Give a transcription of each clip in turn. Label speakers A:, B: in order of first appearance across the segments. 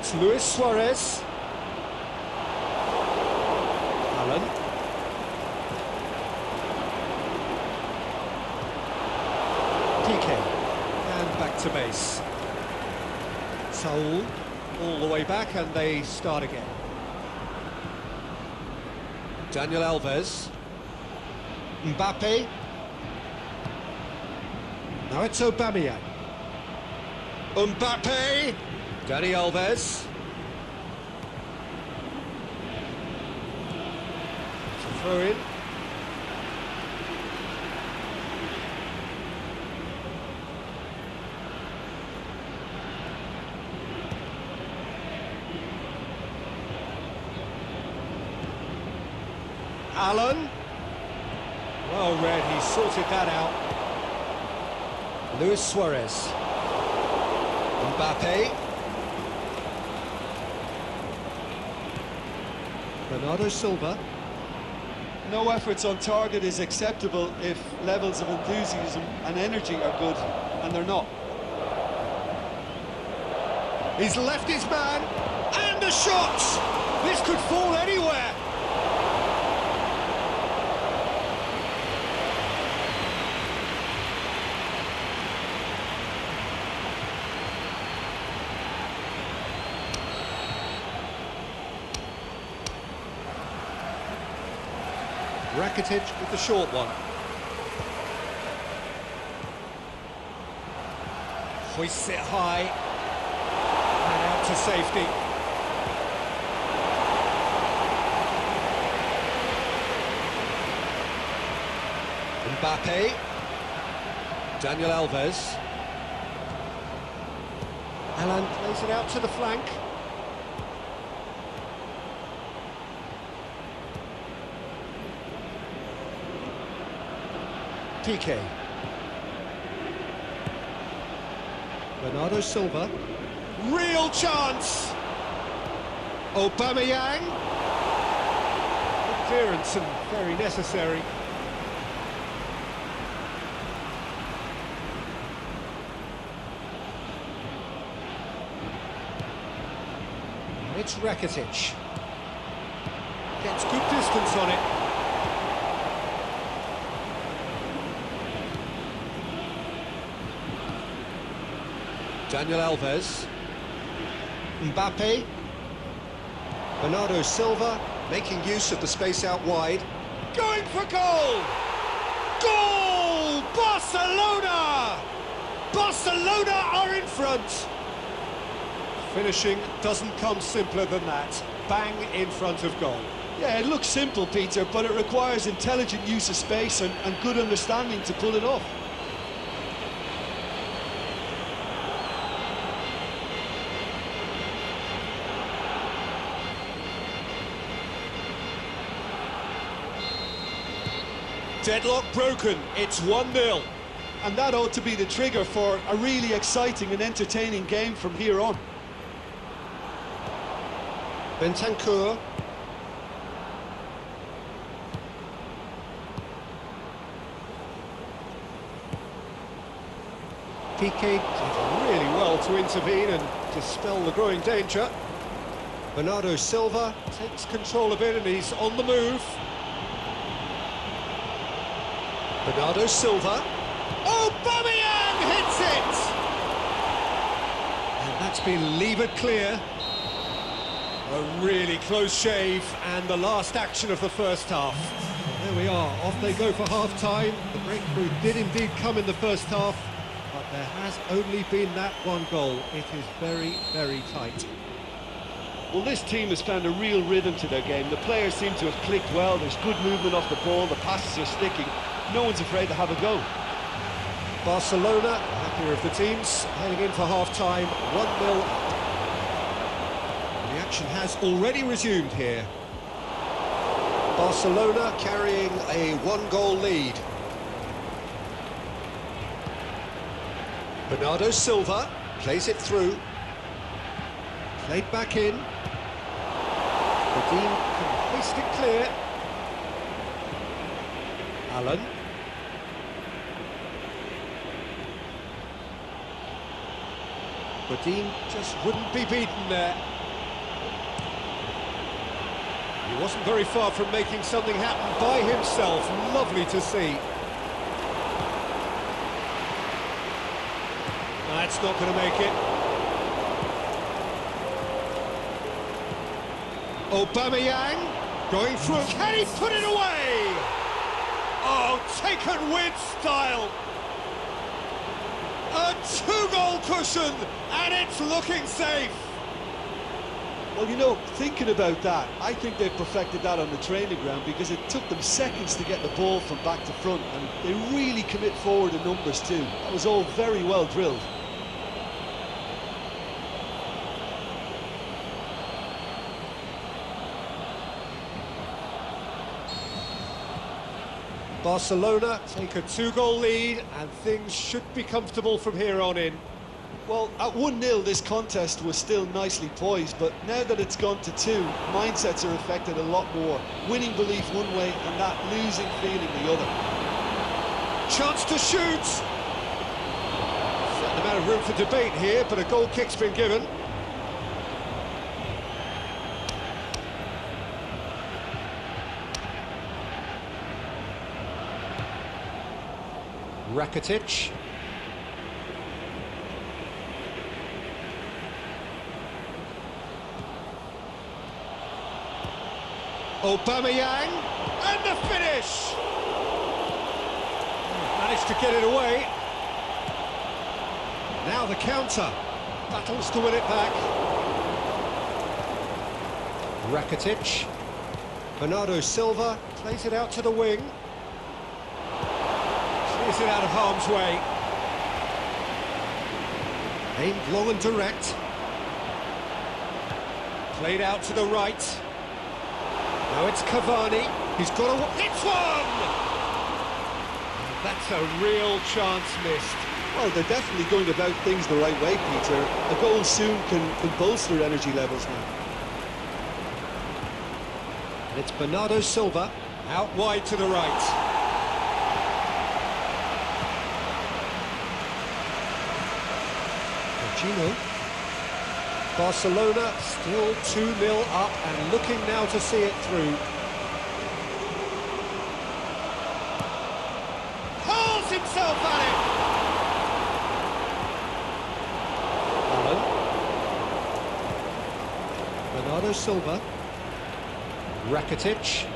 A: It's Luis Suarez. Alan. PK. And back to base. Saul all the way back, and they start again. Daniel Alves. Mbappe. Now it's Aubameyang. Mbappe. Dani Alves. It's a throw in. Alan. Well read, he sorted that out. Luis Suarez. Mbappe. Bernardo Silva.
B: No efforts on target is acceptable if levels of enthusiasm and energy are good, and they're not.
A: He's left his man, and the shot! This could fall anywhere. Rakitic with the short one. Hoists it high. And out to safety. Mbappe. Daniel Alves. Alan plays it out to the flank. PK. Bernardo Silva. Real chance! Aubameyang. Clearance and very necessary. It's Rakitic. Gets good distance on it. Daniel Alves. Mbappe. Bernardo Silva making use of the space out wide. Going for goal! Goal! Barcelona! Barcelona are in front! Finishing doesn't come simpler than that. Bang in front of goal.
B: Yeah, it looks simple, Peter, but it requires intelligent use of space and good understanding to pull it off.
A: Deadlock broken, it's 1-0.
B: And that ought to be the trigger for a really exciting and entertaining game from here on.
A: Bentancur. PK did really well to intervene and dispel the growing danger. Bernardo Silva takes control of it and he's on the move. Bernardo Silva. Aubameyang hits it! And that's been levered clear. A really close shave, and the last action of the first half. There we are, off they go for half-time. The breakthrough did indeed come in the first half, but there has only been that one goal. It is very, very tight.
B: Well, this team has found a real rhythm to their game. The players seem to have clicked well. There's good movement off the ball, the passes are sticking. No one's afraid to have a go.
A: Barcelona, happier of the teams, heading in for half-time, 1-0 up. The action has already resumed here. Barcelona carrying a one-goal lead. Bernardo Silva plays it through. Played back in. Godin can hoist it clear. Alan. Godin just wouldn't be beaten there. He wasn't very far from making something happen by himself. Lovely to see. That's not going to make it. Aubameyang going through. Can he put it away? Oh, taken with style. A two-goal cushion, and it's looking safe.
B: Well, you know, thinking about that, I think they've perfected that on the training ground because it took them seconds to get the ball from back to front, and they really commit forward in numbers too. That was all very well drilled.
A: Barcelona take a two-goal lead, and things should be comfortable from here on in.
B: Well, at 1-0 this contest was still nicely poised, but now that it's gone to 2, mindsets are affected a lot more. Winning belief one way and that losing feeling the other.
A: Chance to shoot! Certain amount of room for debate here, but a goal kick's been given. Rakitic. Aubameyang, and the finish! Managed to get it away. Now the counter. Battles to win it back. Rakitic. Bernardo Silva plays it out to the wing. Clears it out of harm's way. Aimed long and direct. Played out to the right. Now it's Cavani. He's got a... It's one! That's a real chance missed.
B: Well, they're definitely going about things the right way, Peter. A goal soon can bolster energy levels now.
A: And it's Bernardo Silva, out wide to the right. Coutinho. Barcelona still 2-0 up and looking now to see it through. Hurls himself at it! Bernardo Silva. Rakitic.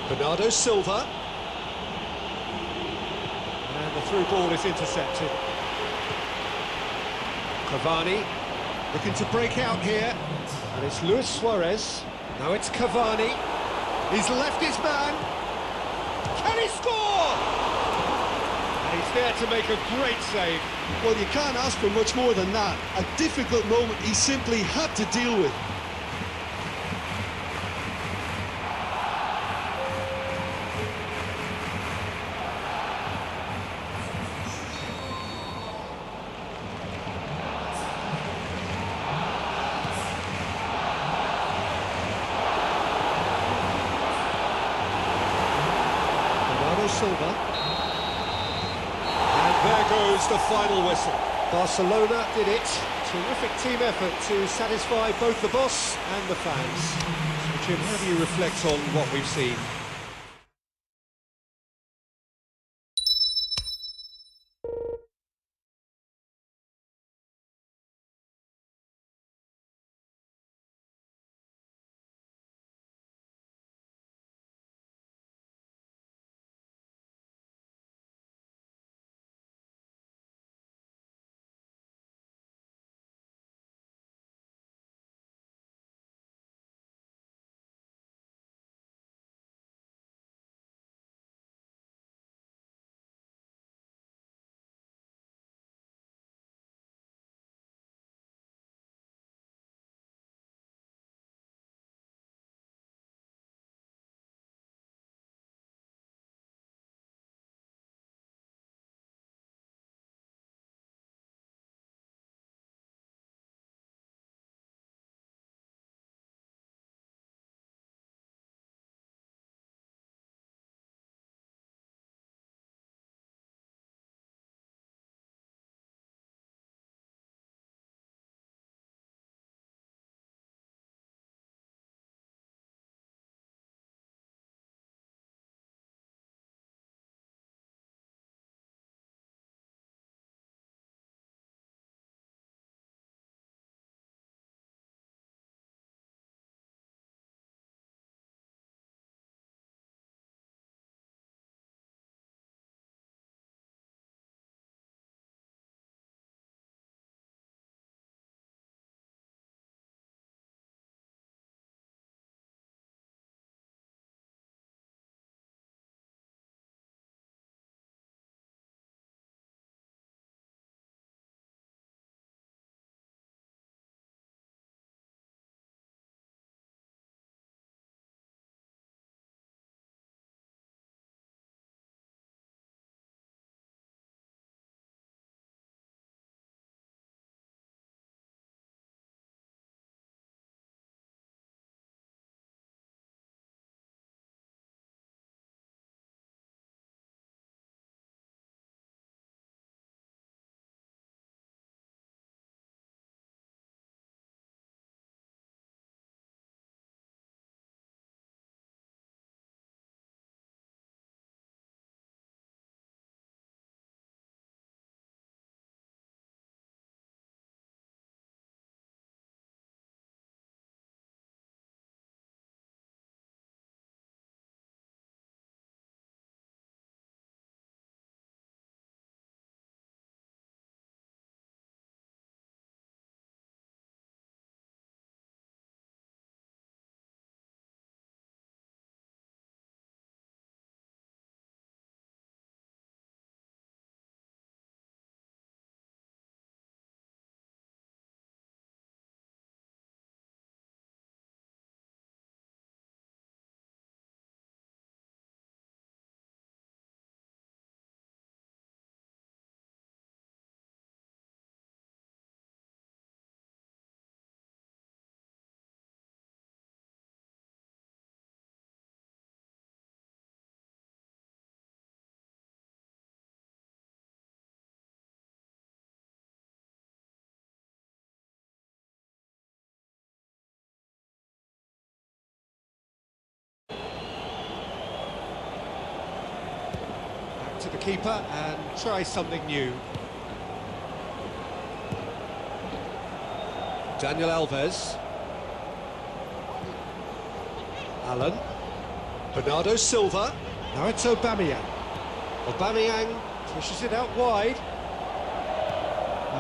A: Bernardo Silva. And the through ball is intercepted. Cavani looking to break out here, and it's Luis Suarez. Now it's Cavani. He's left his man. Can he score? And he's there to make a great save.
B: Well, you can't ask for much more than that. A difficult moment he simply had to deal with.
A: Silva. And there goes the final whistle. Barcelona did it. Terrific team effort to satisfy both the boss and the fans. So, Jim, how do you reflect on what we've seen? keeper and try something new. Daniel Alves. Allen. Bernardo Silva. Now it's Aubameyang. Aubameyang pushes it out wide.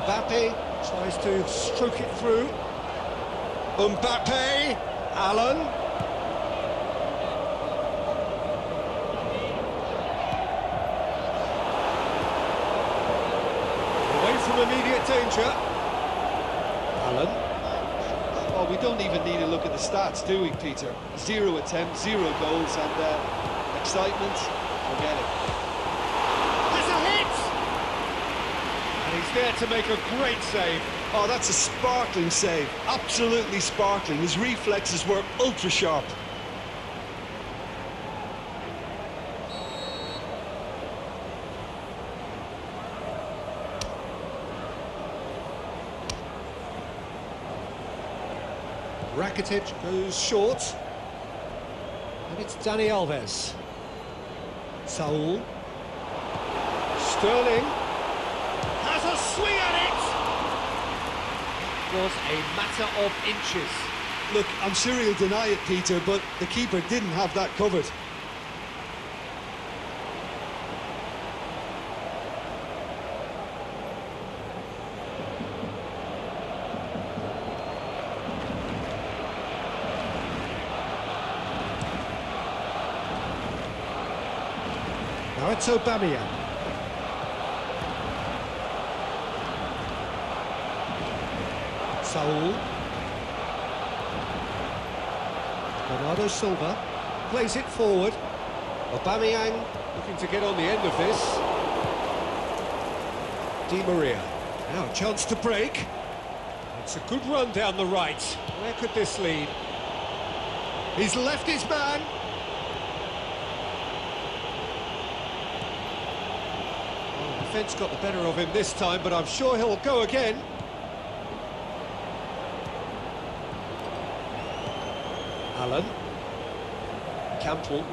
A: Mbappe tries to stroke it through. Mbappe. Allen. Away from immediate danger. Allen.
B: Oh, we don't even need to look at the stats, do we, Peter? 0 attempts, 0 goals, and excitement, forget it.
A: There's a hit! And he's there to make a great save.
B: Oh, that's a sparkling save, absolutely sparkling. His reflexes were ultra sharp.
A: Rakitic goes short. And it's Dani Alves. Saul. Sterling has a swing at it! It was a matter of inches.
B: Look, I'm sure he'll deny it, Peter, but the keeper didn't have that covered.
A: Now it's Aubameyang. Saul. Bernardo Silva plays it forward. Aubameyang looking to get on the end of this. Di Maria. Now a chance to break. It's a good run down the right. Where could this lead? He's left his man. Defence got the better of him this time, but I'm sure he'll go again. Allen. Campbell.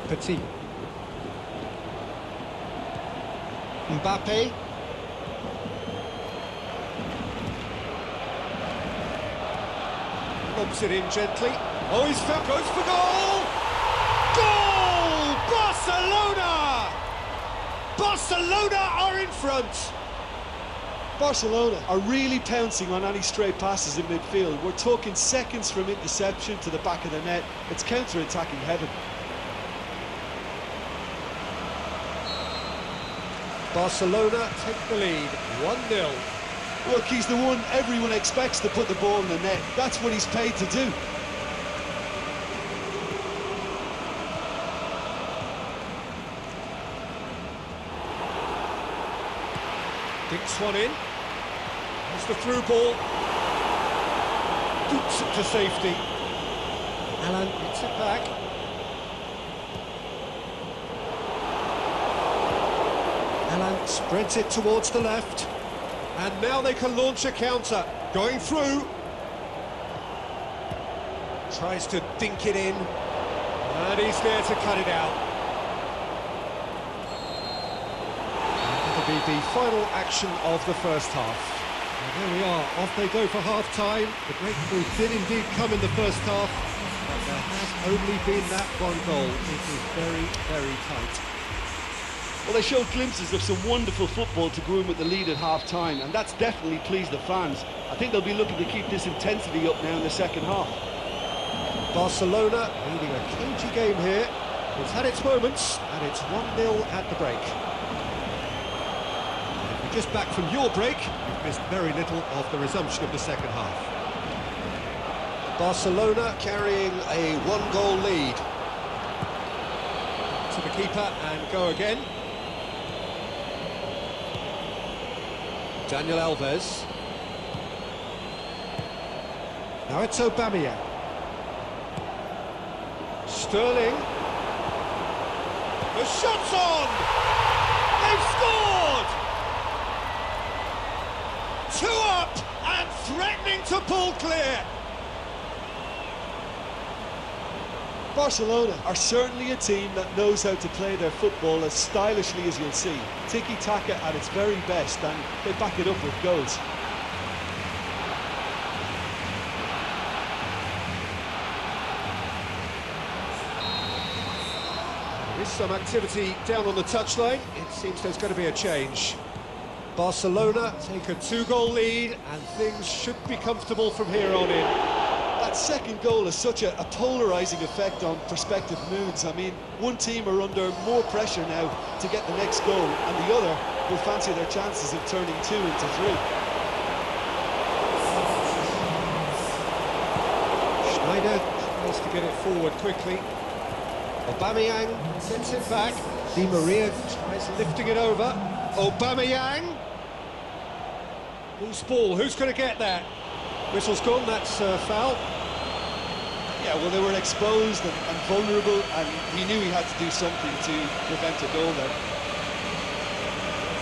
A: Petit. Mbappe. Lobs it in gently. Oh, he's found, goes for goal! Goal! Barcelona! Barcelona are in front!
B: Barcelona are really pouncing on any stray passes in midfield. We're talking seconds from interception to the back of the net. It's counter-attacking heaven.
A: Barcelona take the lead, 1-0.
B: Look, he's the one everyone expects to put the ball in the net. That's what he's paid to do.
A: Dinks one in. It's the through ball. Boots it to safety. Allen gets it back. Allen spreads it towards the left. And now they can launch a counter. Going through. Tries to dink it in. And he's there to cut it out. Be the final action of the first half. And there we are, off they go for half-time. The breakthrough did indeed come in the first half, but there has only been that one goal. It is very, very tight.
B: Well, they showed glimpses of some wonderful football to go in with the lead at half-time, and that's definitely pleased the fans. I think they'll be looking to keep this intensity up now in the second half.
A: Barcelona leading a cagey game here. It's had its moments, and it's 1-0 at the break. Just back from your break, you've missed very little of the resumption of the second half. Barcelona carrying a 1-goal lead. To the keeper and go again. Daniel Alves. Now it's Aubameyang. Sterling. The shot's on! They've scored! 2 up and threatening to pull clear.
B: Barcelona are certainly a team that knows how to play their football as stylishly as you'll see. Tiki-taka at its very best, and they back it up with goals.
A: There is some activity down on the touchline. It seems there's going to be a change. Barcelona take a 2-goal lead, and things should be comfortable from here on in.
B: That second goal has such a polarising effect on prospective moods. I mean, one team are under more pressure now to get the next goal, and the other will fancy their chances of turning 2 into 3.
A: Schneider tries to get it forward quickly. Aubameyang gets it back. Di Maria tries lifting it over. Aubameyang! Loose ball, who's going to get that? Whistle's gone, that's foul.
B: Yeah, well, they were exposed and vulnerable, and he knew he had to do something to prevent a goal there.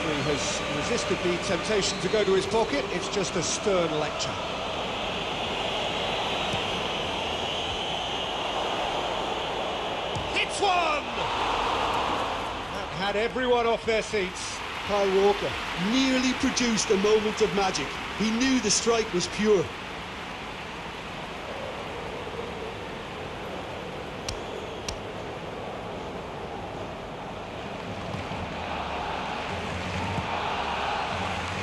A: The referee has resisted the temptation to go to his pocket. It's just a stern lecture. Hits one! That had everyone off their seats.
B: Kyle Walker nearly produced a moment of magic. He knew the strike was pure.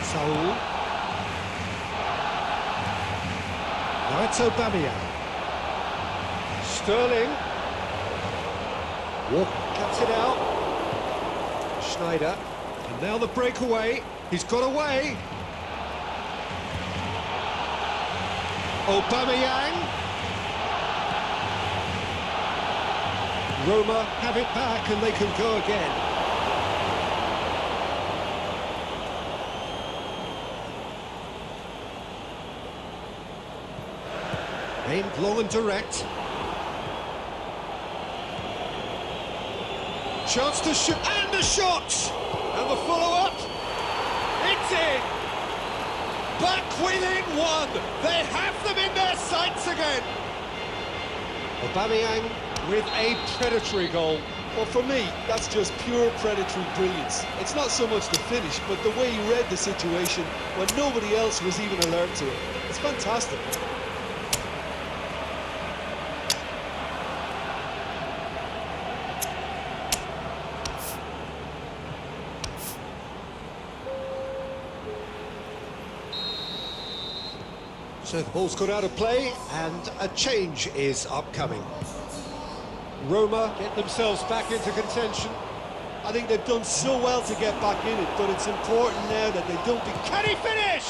A: Saul. Now it's Aubameyang. Sterling. Walker cuts it out. Schneider. And now the breakaway. He's got away. Aubameyang. Roma have it back and they can go again. Aimed long and direct. Chance to shoot, and the shot! And the follow-up, it's in! Back within one! They have them in their sights again! Aubameyang with a predatory goal.
B: Well, for me, that's just pure predatory brilliance. It's not so much the finish, but the way he read the situation when nobody else was even alert to it. It's fantastic.
A: So the ball's got out of play, and a change is upcoming. Roma get themselves back into contention.
B: I think they've done so well to get back in it, but it's important now that they don't be...
A: Can he finish?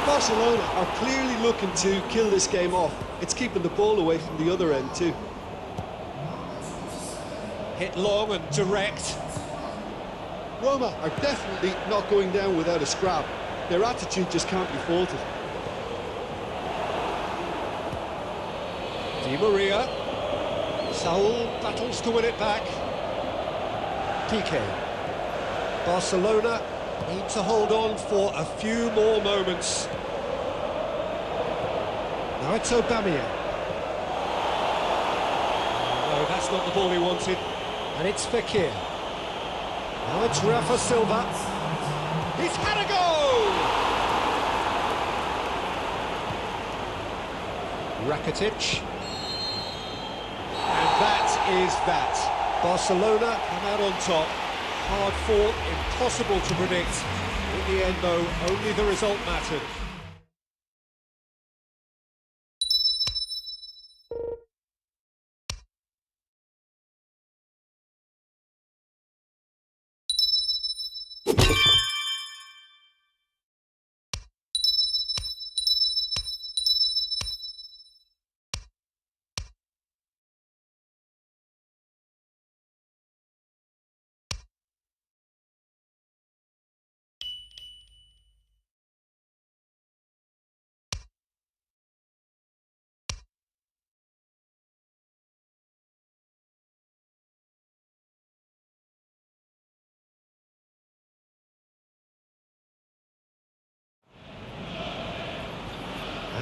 B: Barcelona are clearly looking to kill this game off. It's keeping the ball away from the other end too.
A: Hit long and direct.
B: Roma are definitely not going down without a scrap. Their attitude just can't be faulted.
A: Di Maria. Saul battles to win it back. Piqué. Barcelona need to hold on for a few more moments. Now it's Aubameyang. No, that's not the ball he wanted. And it's Fekir. Now it's Rafa Silva. He's had a go! Rakitic. And that is that. Barcelona come out on top. Hard fought, impossible to predict. In the end, though, only the result mattered.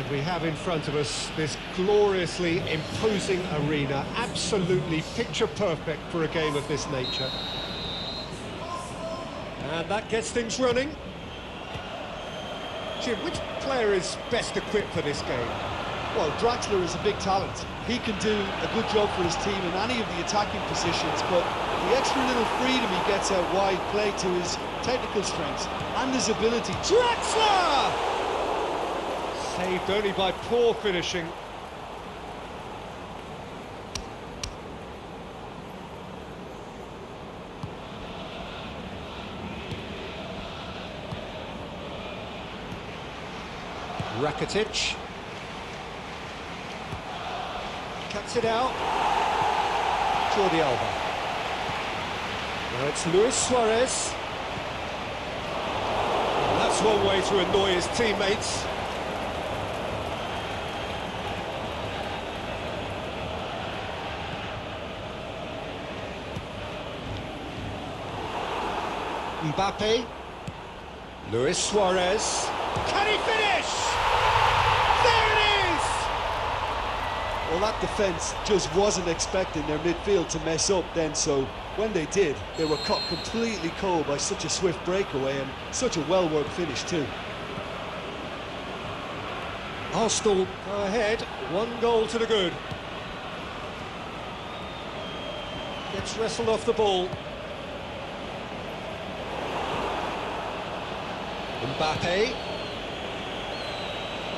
A: And we have in front of us this gloriously imposing arena, absolutely picture perfect for a game of this nature. And that gets things running. Jim, which player is best equipped for this game?
B: Well, Draxler is a big talent. He can do a good job for his team in any of the attacking positions, but the extra little freedom he gets out wide play to his technical strengths and his ability.
A: Draxler! Saved only by poor finishing. Rakitic. Cuts it out. Jordi Alba. Now it's Luis Suarez. That's one way to annoy his teammates. Mbappe. Luis Suarez. Can he finish? There it is!
B: Well, that defence just wasn't expecting their midfield to mess up then, so when they did, they were caught completely cold by such a swift breakaway and such a well-worked finish too.
A: Arsenal go ahead, 1 goal to the good. Gets wrestled off the ball. Mbappe.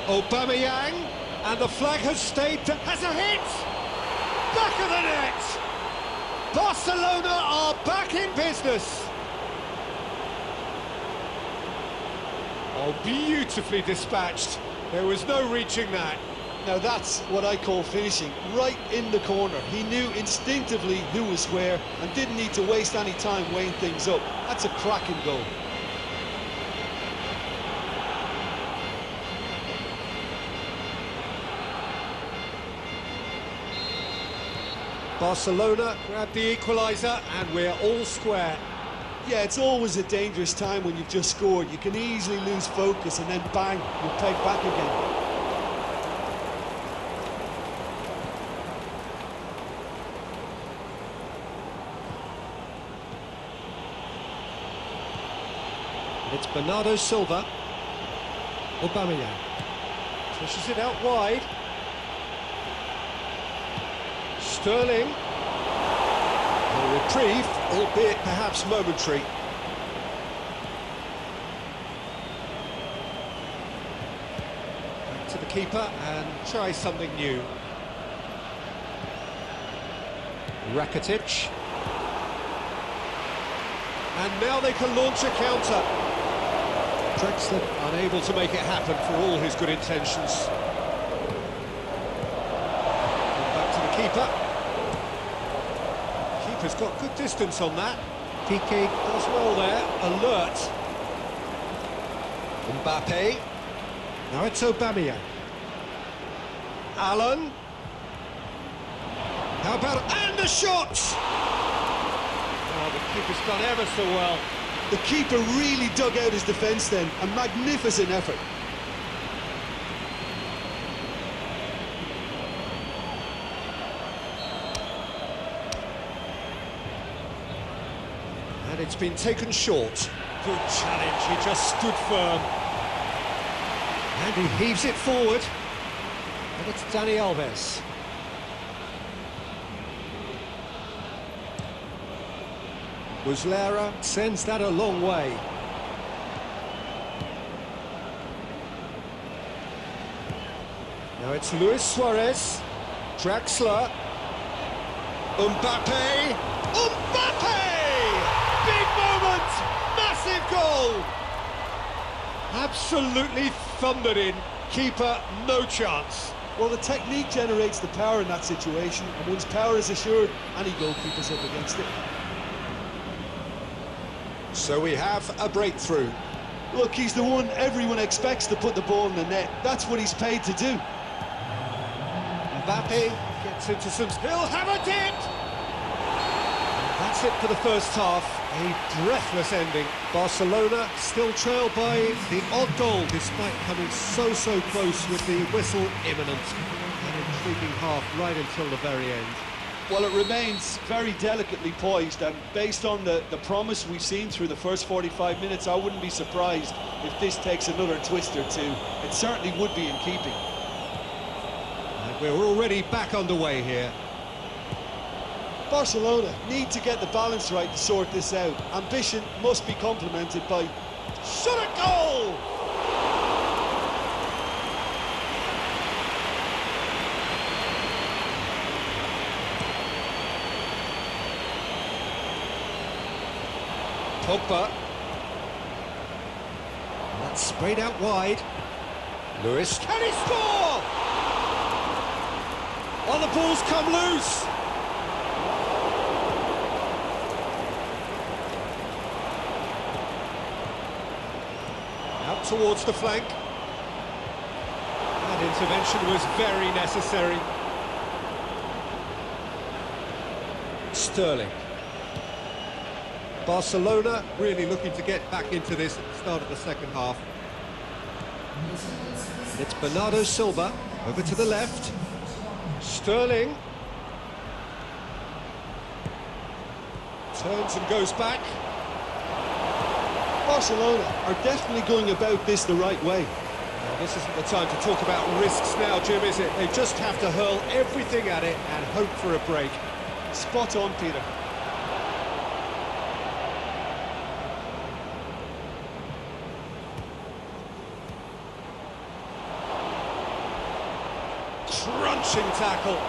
A: Aubameyang, and the flag has stayed, has a hit! Back of the net! Barcelona are back in business! Oh, beautifully dispatched. There was no reaching that.
B: Now that's what I call finishing, right in the corner. He knew instinctively who was where and didn't need to waste any time weighing things up. That's a cracking goal.
A: Barcelona grab the equaliser and we're all square.
B: Yeah, it's always a dangerous time when you've just scored. You can easily lose focus and then bang, you're pegged back again.
A: It's Bernardo Silva. Aubameyang pushes it out wide. Sterling. A reprieve, albeit perhaps momentary. Back to the keeper and try something new. Rakitic. And now they can launch a counter. Draxler unable to make it happen for all his good intentions. And back to the keeper. Keeper's got good distance on that. Piqué does well there, alert. Mbappe. Now it's Aubameyang. Allen. How about... and the shot! Oh, the keeper's done ever so well.
B: The keeper really dug out his defence then, a magnificent effort.
A: And it's been taken short. Good challenge, he just stood firm. And he heaves it forward. And it's Dani Alves. Muslera sends that a long way. Now it's Luis Suarez. Draxler. Mbappe. Mbappe! Big moment! Massive goal! Absolutely thundered in. Keeper, no chance.
B: Well, the technique generates the power in that situation, and once power is assured, any goalkeeper's up against it.
A: So we have a breakthrough.
B: Look, he's the one everyone expects to put the ball in the net. That's what he's paid to do.
A: Mbappe gets into some... He'll have a dip! That that's it for the first half. A breathless ending. Barcelona still trail by the odd goal, despite coming so close with the whistle imminent. An intriguing half right until the very end.
B: Well, it remains very delicately poised, and based on the promise we've seen through the first 45 minutes, I wouldn't be surprised if this takes another twist or two. It certainly would be in keeping.
A: And we're already back underway here.
B: Barcelona need to get the balance right to sort this out. Ambition must be complemented by shot at goal!
A: Pogba. That's sprayed out wide. Lewis. Can he score? Oh, the ball's come loose. Out towards the flank. That intervention was very necessary. Sterling. Barcelona really looking to get back into this at the start of the second half. It's Bernardo Silva over to the left. Sterling turns and goes back.
B: Barcelona are definitely going about this the right way.
A: Well, this isn't the time to talk about risks now, Jim, is it? They just have to hurl everything at it and hope for a break.
B: Spot on, Peter.
A: Crunching tackle.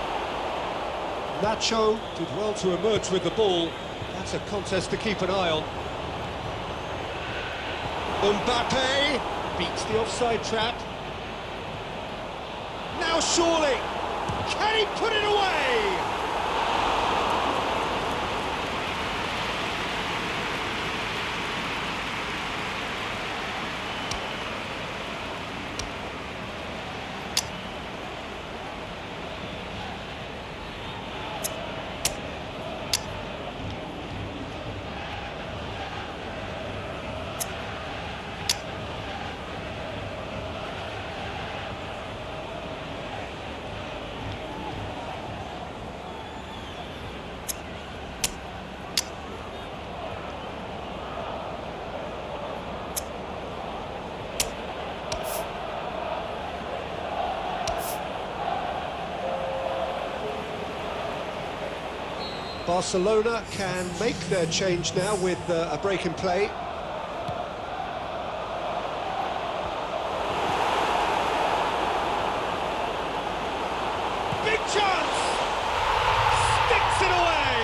A: Nacho did well to emerge with the ball. That's a contest to keep an eye on. Mbappe beats the offside trap. Now surely, can he put it away? Barcelona can make their change now with a break in play. Big chance! Sticks it away!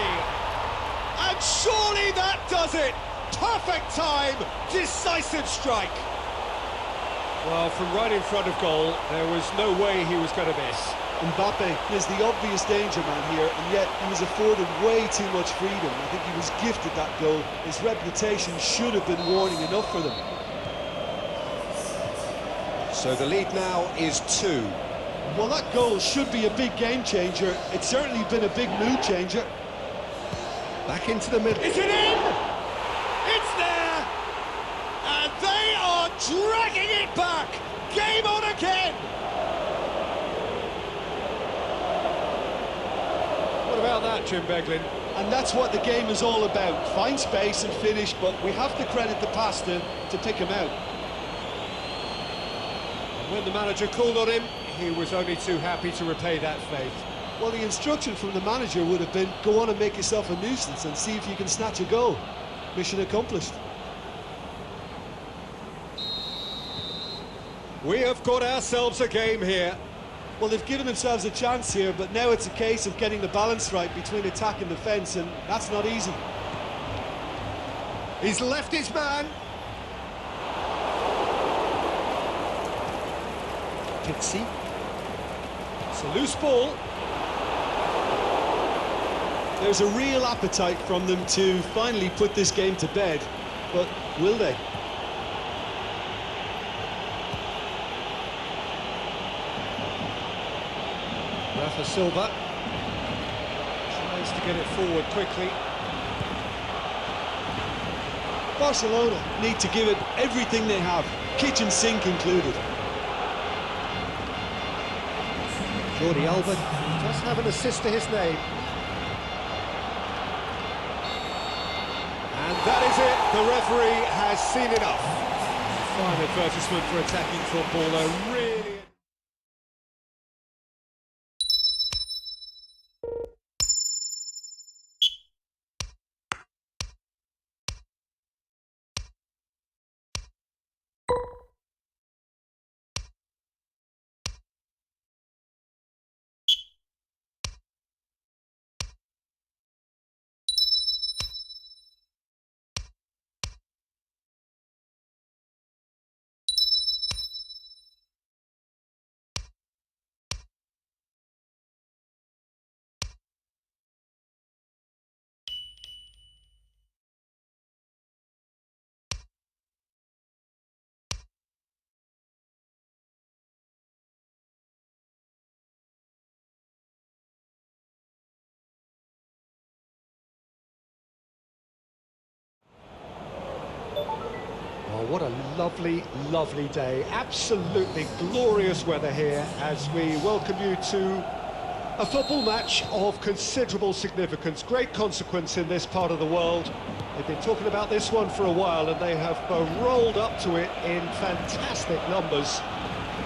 A: And surely that does it! Perfect time, decisive strike! Well, from right in front of goal, there was no way he was going to miss.
B: Mbappe is the obvious danger man here, and yet he was afforded way too much freedom. I think he was gifted that goal. His reputation should have been warning enough for them.
A: So the lead now is 2.
B: Well, that goal should be a big game changer. It's certainly been a big mood changer.
A: Back into the middle. Is it in? It's there! And they are dragging it back! Game on again! What about that, Jim Beglin?
B: And that's what the game is all about. Find space and finish, but we have to credit the passer to pick him out.
A: And when the manager called on him, he was only too happy to repay that faith.
B: Well, the instruction from the manager would have been, go on and make yourself a nuisance and see if you can snatch a goal. Mission accomplished.
A: We have got ourselves a game here.
B: Well, they've given themselves a chance here, but now it's a case of getting the balance right between attack and defence, and that's not easy.
A: He's left his man. Pixie. It's a loose ball.
B: There's a real appetite from them to finally put this game to bed, but will they?
A: Rafa Silva tries to get it forward quickly.
B: Barcelona need to give it everything they have, kitchen sink included.
A: Jordi Alba does have an assist to his name. And that is it, the referee has seen enough. Fine advertisement for attacking football, though, really... Oh, what a lovely, lovely day. Absolutely glorious weather here as we welcome you to a football match of considerable significance, great consequence in this part of the world. They've been talking about this one for a while and they have rolled up to it in fantastic numbers.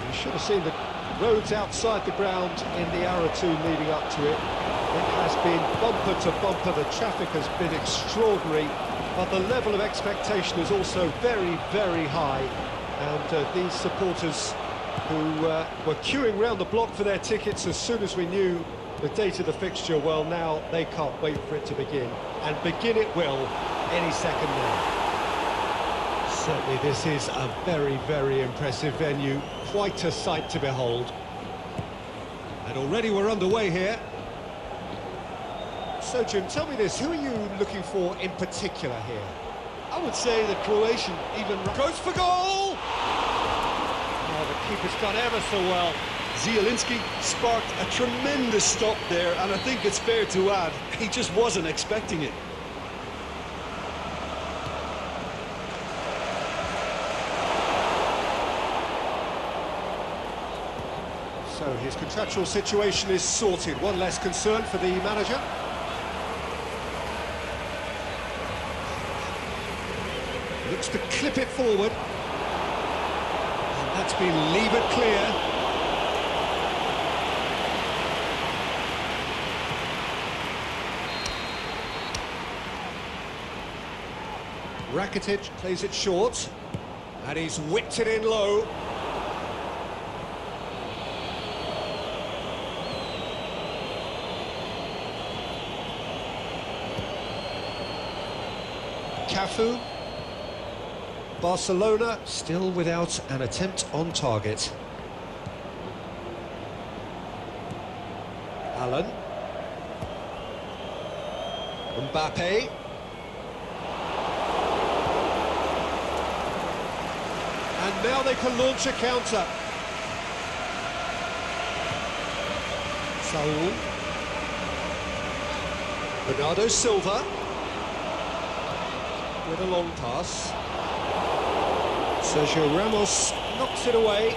A: You should have seen the roads outside the ground in the hour or two leading up to it. It has been bumper to bumper, the traffic has been extraordinary. But the level of expectation is also very, very high. And these supporters who were queuing round the block for their tickets as soon as we knew the date of the fixture, well, now they can't wait for it to begin. And begin it will any second now. Certainly this is a very, very impressive venue. Quite a sight to behold. And already we're underway here. So, Jim, tell me this, who are you looking for in particular here?
B: I would say the Croatian even...
A: Goes for goal! Oh, the keeper's done ever so well.
B: Zielinski sparked a tremendous stop there, and I think it's fair to add, he just wasn't expecting it.
A: So his contractual situation is sorted. One less concern for the manager. Looks to clip it forward. And that's been levered clear. Rakitic plays it short. And he's whipped it in low. Cafu. Barcelona still without an attempt on target. Allen. Mbappe. And now they can launch a counter. Saul. Bernardo Silva. With a long pass. Sergio Ramos knocks it away.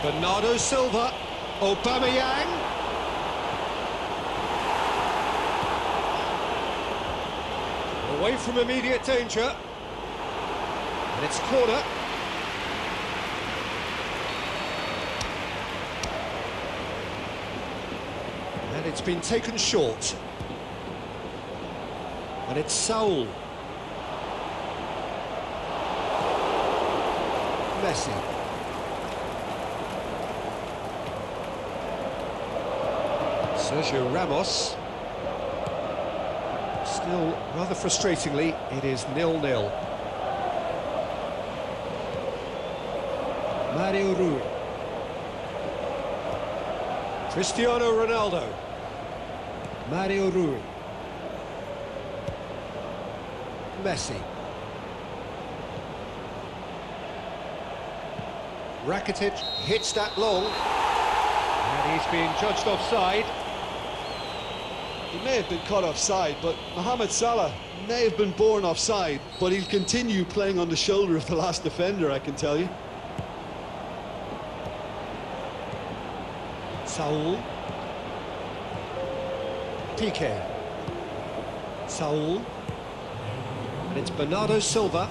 A: Bernardo Silva. Aubameyang. Away from immediate danger. And it's corner. And it's been taken short. And it's Saul. Messi. Sergio Ramos. Still, rather frustratingly, it is 0-0. Mario Rui. Cristiano Ronaldo. Mario Rui. Messi. Rakitic hits that long, and he's being judged offside.
B: He may have been caught offside, but Mohamed Salah may have been born offside, but he'll continue playing on the shoulder of the last defender, I can tell you.
A: Saul. Piqué. Saul. And it's Bernardo Silva.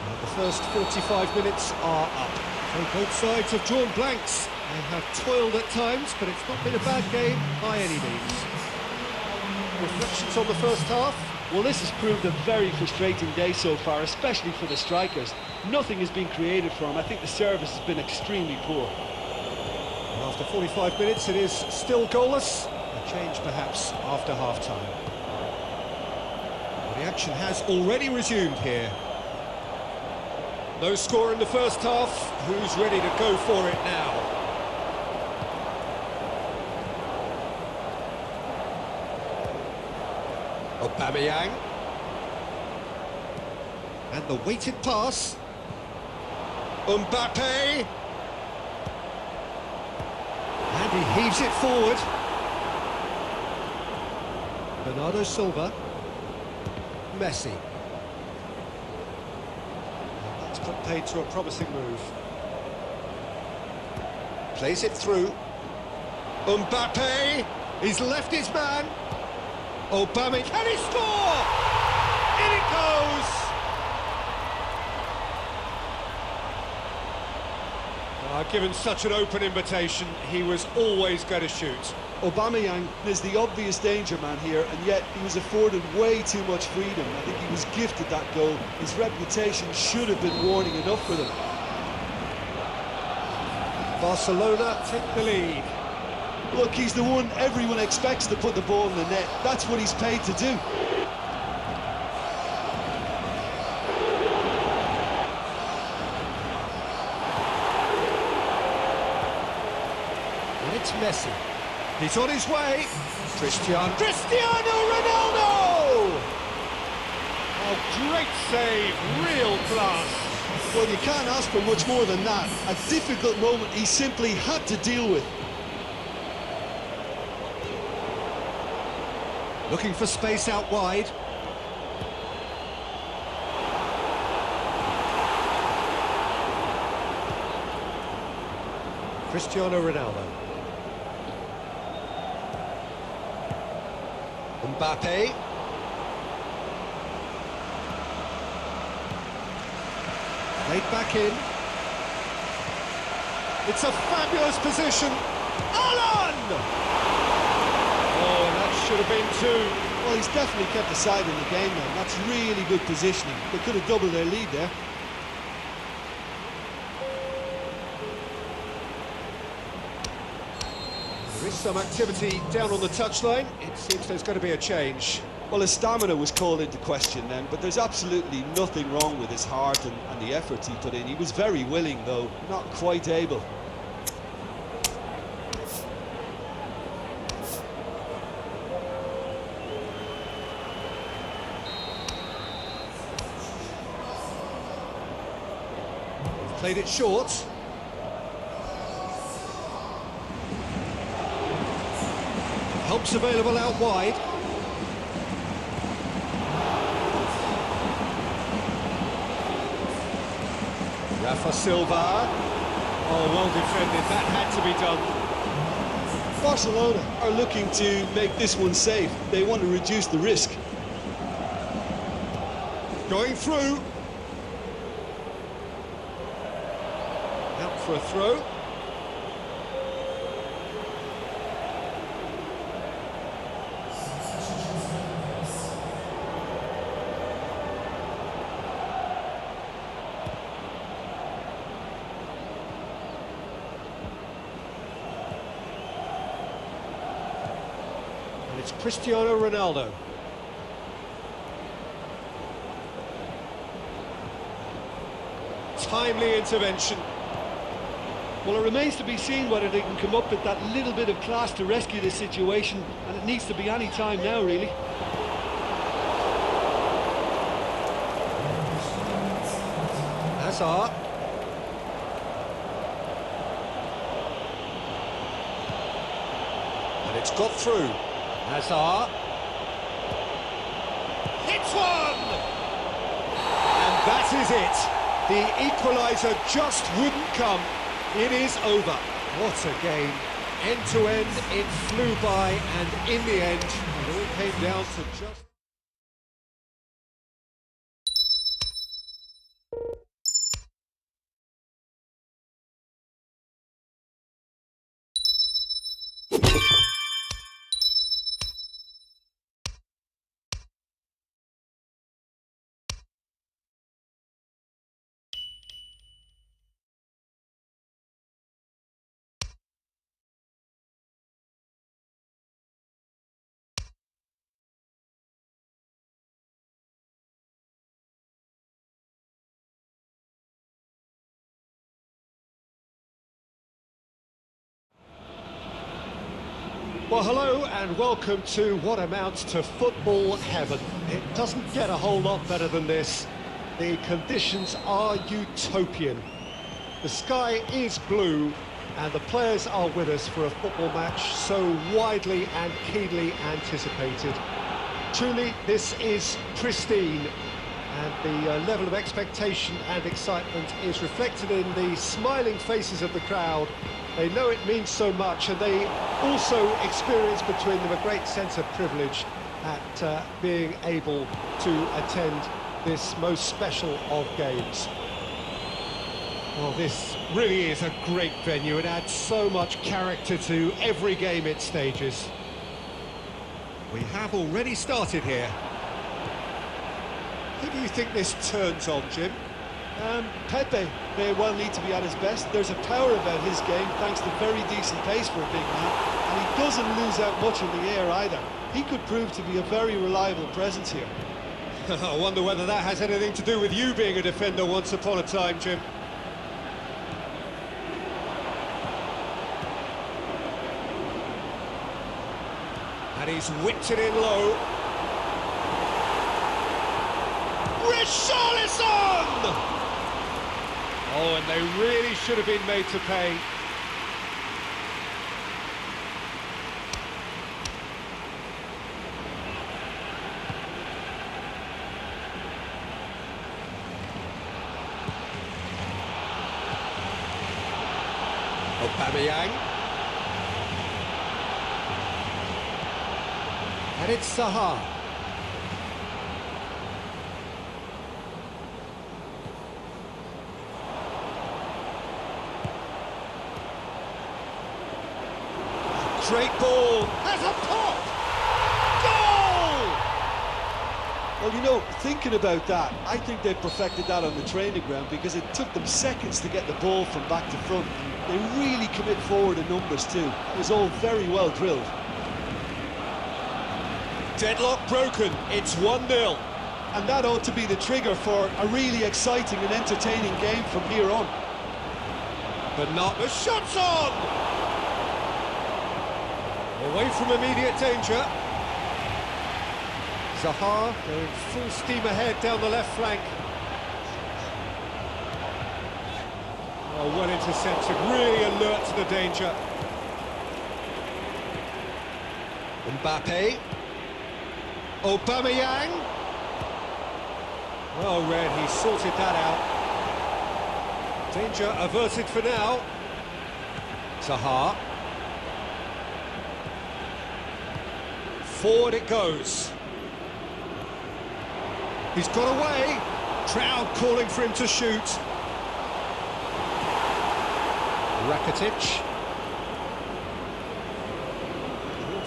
A: And the first 45 minutes are up. So both sides have drawn blanks. They have toiled at times, but it's not been a bad game by any means. Reflections on the first half?
B: Well, this has proved a very frustrating day so far, especially for the strikers. Nothing has been created for them. I think the service has been extremely poor.
A: After 45 minutes, it is still goalless. A change, perhaps, after half-time. Well, the action has already resumed here. No score in the first half. Who's ready to go for it now? Aubameyang. And the weighted pass. Mbappe. And he heaves it forward. Bernardo Silva. Messi. That's put paid to a promising move. Plays it through. Mbappe. He's left his man. Aubameyang. Can he score? In it goes. Given such an open invitation, he was always going to shoot.
B: Aubameyang is the obvious danger man here, and yet he was afforded way too much freedom. I think he was gifted that goal. His reputation should have been warning enough for them.
A: Barcelona take the lead.
B: Look, he's the one everyone expects to put the ball in the net. That's what he's paid to do.
A: It's Messi. He's on his way. Cristiano Ronaldo! Oh, great save, real class.
B: Well, you can't ask for much more than that. A difficult moment he simply had to deal with.
A: Looking for space out wide. Cristiano Ronaldo. Mbappe. Played back in. It's a fabulous position. Alan! Oh, and that should have been two.
B: Well, he's definitely kept the side in the game now. That's really good positioning. They could have doubled their lead there.
A: There is some activity down on the touchline. It seems there's going to be a change.
B: Well, his stamina was called into question then, but there's absolutely nothing wrong with his heart and the efforts he put in. He was very willing, though, not quite able.
A: Played it short. Help's available out wide. Rafa Silva. Oh, well defended. That had to be done.
B: Barcelona are looking to make this one safe. They want to reduce the risk.
A: Going through. Out for a throw. And it's Cristiano Ronaldo. Timely intervention.
B: Well, it remains to be seen whether they can come up with that little bit of class to rescue this situation, and it needs to be any time now, really.
A: Hazard. And it's got through. Hazard. Hits one! And that is it. The equaliser just wouldn't come. It is over. What a game. End to end, it flew by, and in the end, it all came down to just... Well, hello and welcome to what amounts to football heaven. It doesn't get a whole lot better than this. The conditions are utopian. The sky is blue and the players are with us for a football match so widely and keenly anticipated. Truly, this is pristine, and the level of expectation and excitement is reflected in the smiling faces of the crowd. They know it means so much, and they also experience between them a great sense of privilege at being able to attend this most special of games. Well, this really is a great venue. It adds so much character to every game it stages. We have already started here. Who do you think this turns on, Jim?
B: Pepe may well need to be at his best. There's a power about his game thanks to very decent pace for a big man, and he doesn't lose out much in the air either. He could prove to be a very reliable presence here.
A: I wonder whether that has anything to do with you being a defender once upon a time, Jim. And he's whipped it in low. Richarlison! Oh, and they really should have been made to pay. Aubameyang. And it's Zaha. Great ball, has a pop! Goal!
B: Well, you know, thinking about that, I think they perfected that on the training ground because it took them seconds to get the ball from back to front. They really commit forward in numbers too. It was all very well drilled.
A: Deadlock broken, it's 1-0.
B: And that ought to be the trigger for a really exciting and entertaining game from here on.
A: But not the shot's on! Away from immediate danger. Zaha going full steam ahead down the left flank. Oh, well intercepted, really alert to the danger. Mbappe. Aubameyang. Well read, he sorted that out. Danger averted for now. Zaha. Forward it goes. He's got away. Crowd calling for him to shoot. Rakitic.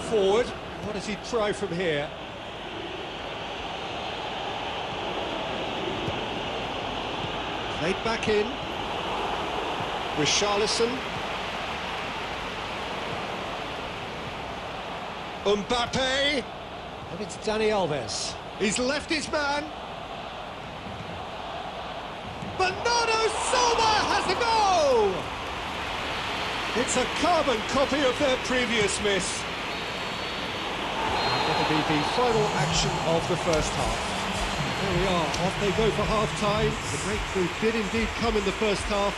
A: Forward. What does he try from here? Played back in. Richarlison. Mbappe, and it's Dani Alves. He's left his man. Bernardo Silva has a goal! It's a carbon copy of their previous miss. It'll be the final action of the first half. There we are, off they go for half-time. The breakthrough did indeed come in the first half,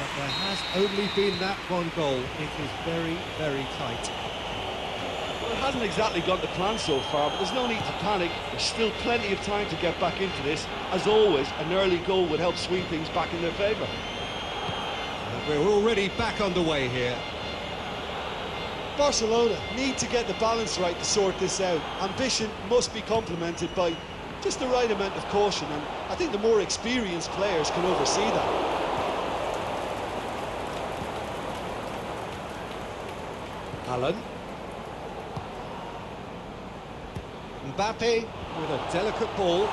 A: but there has only been that one goal. It is very, very tight.
B: Well, it hasn't exactly gone to plan so far, but there's no need to panic. There's still plenty of time to get back into this. As always, an early goal would help swing things back in their favour.
A: We're already back underway here.
B: Barcelona need to get the balance right to sort this out. Ambition must be complemented by just the right amount of caution, and I think the more experienced players can oversee that.
A: Alan. Mbappe with a delicate ball.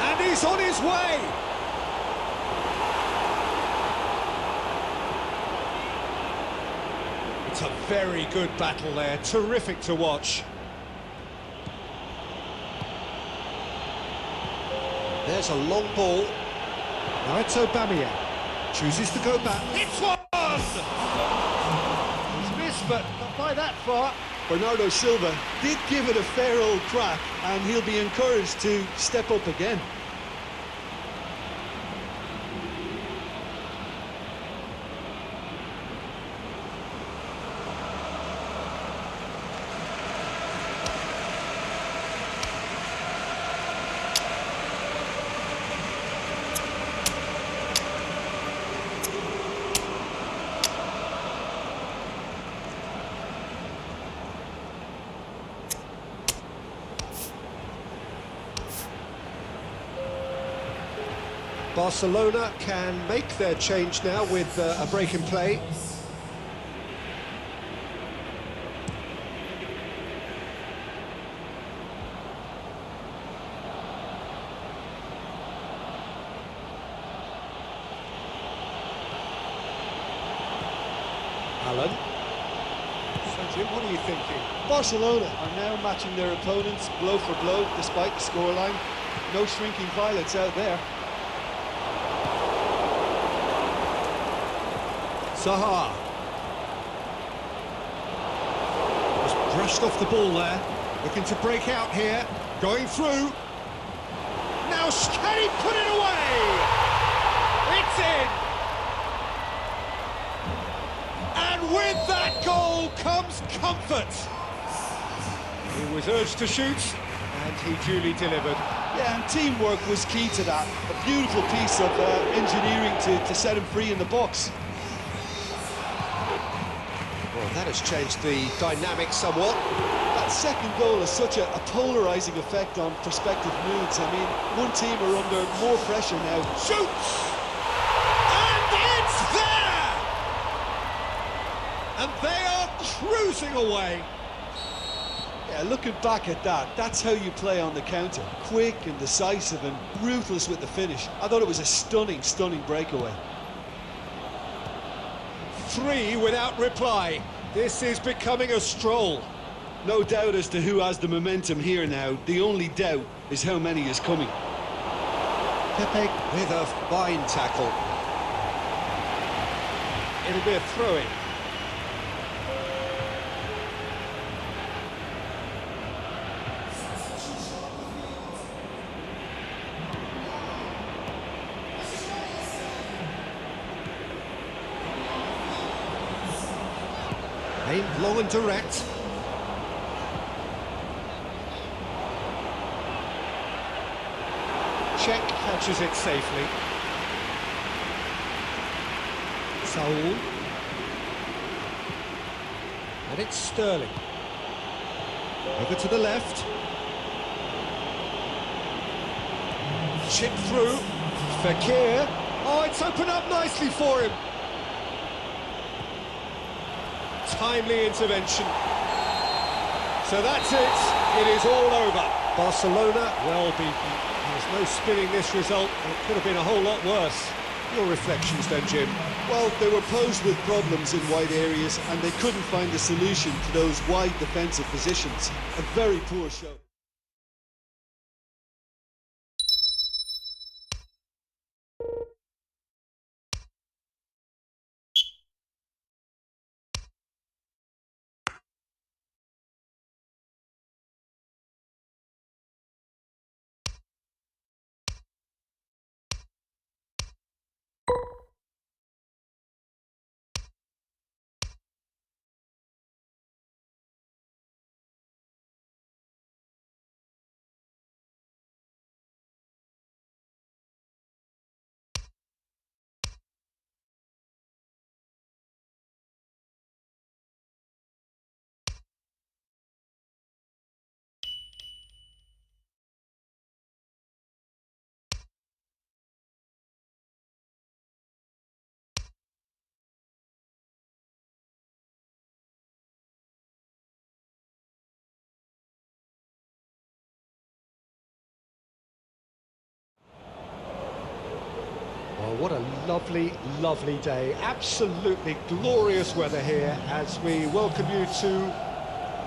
A: And he's on his way! It's a very good battle there, terrific to watch. There's a long ball. Now it's Aubameyang. Chooses to go back. It's one! He's missed, but not by that far.
B: Bernardo Silva did give it a fair old crack, and he'll be encouraged to step up again.
A: Barcelona can make their change now with a break in play. Alan. So Jim, what are you thinking?
B: Barcelona are now matching their opponents blow for blow despite the scoreline. No shrinking violets out there.
A: Zaha. Just brushed off the ball there. Looking to break out here. Going through. Now can he put it away? It's in. And with that goal comes comfort. He was urged to shoot, and he duly delivered.
B: Yeah, and teamwork was key to that. A beautiful piece of engineering to set him free in the box.
A: Well, that has changed the dynamic somewhat.
B: That second goal has such a polarising effect on prospective moods. I mean, one team are under more pressure now.
A: Shoots! And it's there! And they are cruising away.
B: Yeah, looking back at that, that's how you play on the counter. Quick and decisive and ruthless with the finish. I thought it was a stunning, stunning breakaway.
A: 3 without reply. This is becoming a stroll.
B: No doubt as to who has the momentum here now. The only doubt is how many is coming.
A: Pepe with a fine tackle. It'll be a throw-in. Aimed long and direct. Check catches it safely. Saul. And it's Sterling. Over to the left. Chip through. Fekir. Oh, it's opened up nicely for him. Timely intervention. So that's it. It is all over. Barcelona well beaten. There's no spinning this result. It could have been a whole lot worse. Your reflections then, Jim?
B: Well, they were posed with problems in wide areas and they couldn't find a solution to those wide defensive positions. A very poor show.
A: What a lovely, lovely day. Absolutely glorious weather here as we welcome you to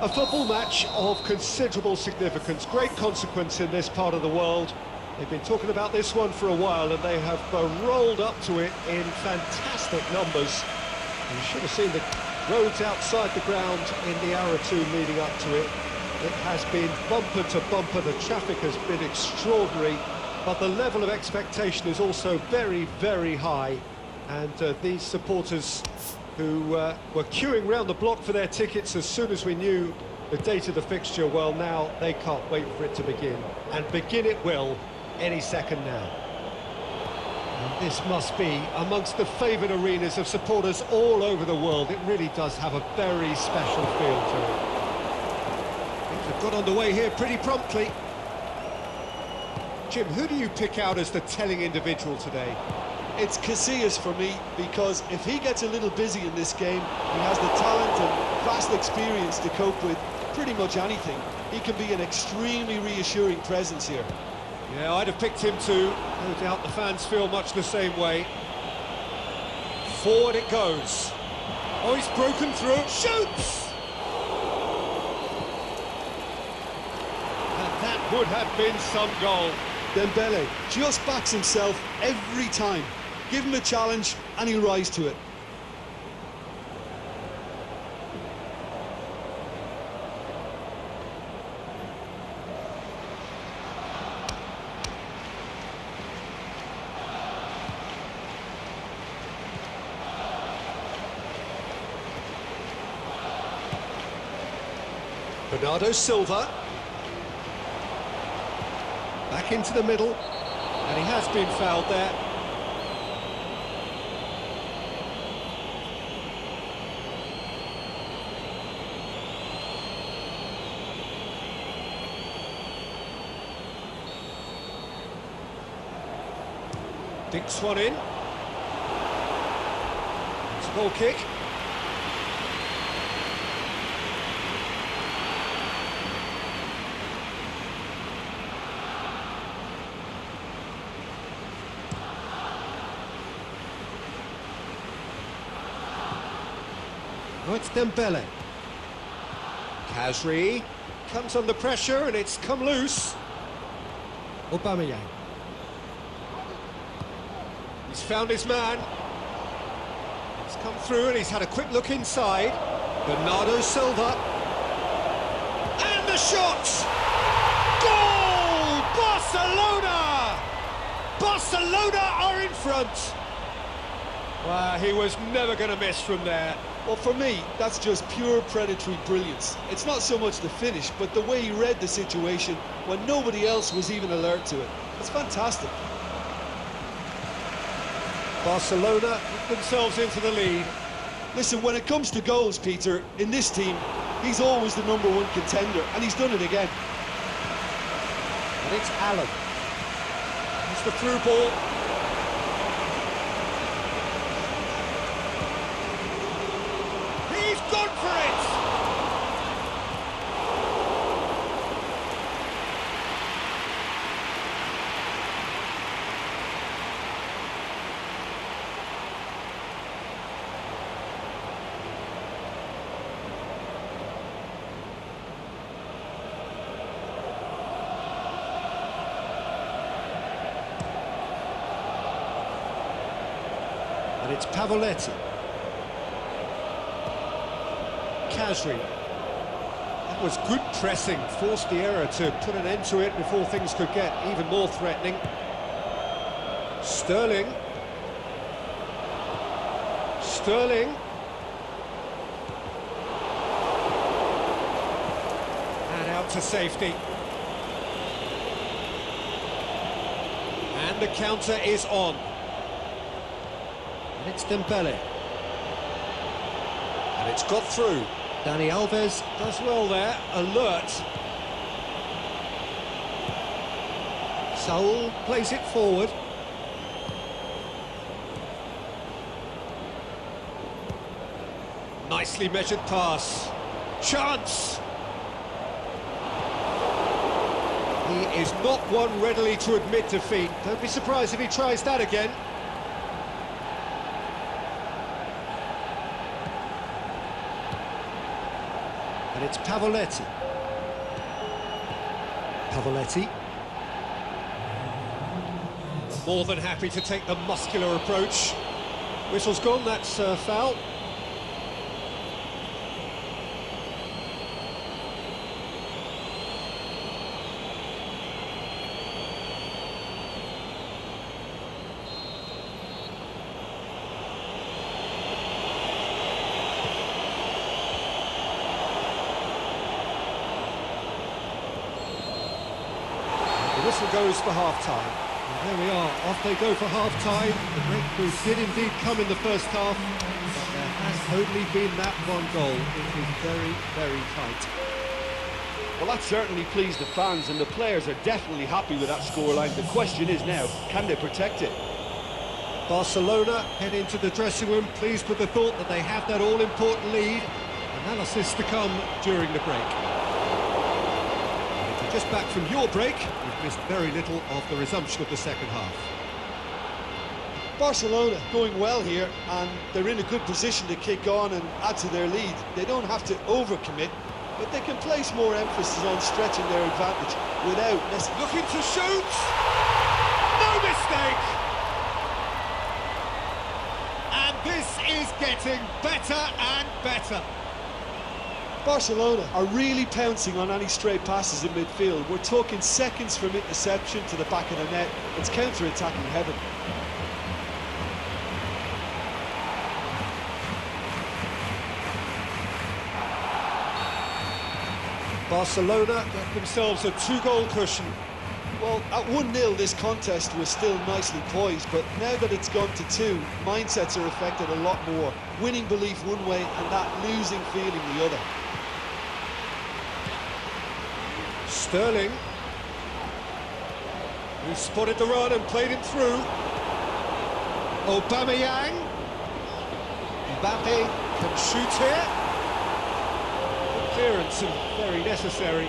A: a football match of considerable significance. Great consequence in this part of the world. They've been talking about this one for a while and they have rolled up to it in fantastic numbers. You should have seen the roads outside the ground in the hour or two leading up to it. It has been bumper to bumper. The traffic has been extraordinary. But the level of expectation is also very, very high. And these supporters who were queuing round the block for their tickets as soon as we knew the date of the fixture, well, now they can't wait for it to begin. And begin it will any second now. And this must be amongst the favoured arenas of supporters all over the world. It really does have a very special feel to it. Things have got underway here pretty promptly. Jim, who do you pick out as the telling individual today?
B: It's Casillas for me, because if he gets a little busy in this game, he has the talent and vast experience to cope with pretty much anything. He can be an extremely reassuring presence here.
A: Yeah, I'd have picked him too. No doubt the fans feel much the same way. Forward it goes. Oh, he's broken through. Shoots! And that would have been some goal.
B: Dembele just backs himself every time. Give him a challenge and he'll rise to it.
A: Bernardo Silva. Back into the middle, and he has been fouled there. Dinks one in. It's a goal kick. Oh, it's Dembele. Kazri comes under pressure and it's come loose. Aubameyang. He's found his man. He's come through and he's had a quick look inside. Bernardo Silva. And the shot! Goal! Barcelona! Barcelona are in front. Wow, he was never going to miss from there.
B: Well, for me, that's just pure predatory brilliance. It's not so much the finish, but the way he read the situation when nobody else was even alert to it. It's fantastic.
A: Barcelona put themselves into the lead.
B: Listen, when it comes to goals, Peter, in this team, he's always the #1 contender, and he's done it again.
A: And it's Allen. It's the through ball. He's gone for it! And it's Pavoletti. Kazri. That was good pressing, forced the error to put an end to it before things could get even more threatening. Sterling. Sterling. And out to safety. And the counter is on. And it's Dembele. And it's got through. Dani Alves does well there, alert. Saul plays it forward. Nicely measured pass. Chance! He is not one readily to admit defeat. Don't be surprised if he tries that again. And it's Pavoletti. Pavoletti. More than happy to take the muscular approach. Whistle's gone, that's foul. The whistle goes for half-time. And there we are, off they go for half-time. The breakthrough did indeed come in the first half, but there has only been that one goal. It is very, very tight.
B: Well, that certainly pleased the fans, and the players are definitely happy with that scoreline. The question is now, can they protect it?
A: Barcelona head into the dressing room, pleased with the thought that they have that all-important lead. Analysis to come during the break. If you're just back from your break, you've missed very little of the resumption of the second half.
B: Barcelona going well here, and they're in a good position to kick on and add to their lead. They don't have to overcommit, but they can place more emphasis on stretching their advantage without necessarily...
A: Looking to shoot! No mistake! And this is getting better and better.
B: Barcelona are really pouncing on any stray passes in midfield. We're talking seconds from interception to the back of the net. It's counter-attacking heaven.
A: Barcelona get themselves a 2-goal cushion.
B: Well, at 1-0 this contest was still nicely poised, but now that it's gone to 2, mindsets are affected a lot more. Winning belief one way and that losing feeling the other.
A: Sterling, who spotted the run and played it through. Aubameyang. Mbappe can shoot here. Good clearance and very necessary.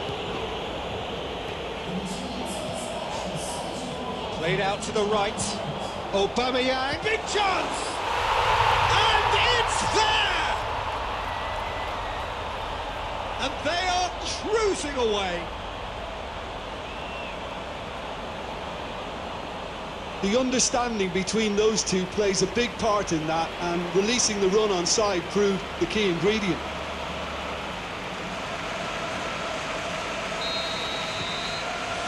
A: Played out to the right. Aubameyang, big chance! And it's there! And they are cruising away.
B: The understanding between those two plays a big part in that, and releasing the run on side proved the key ingredient.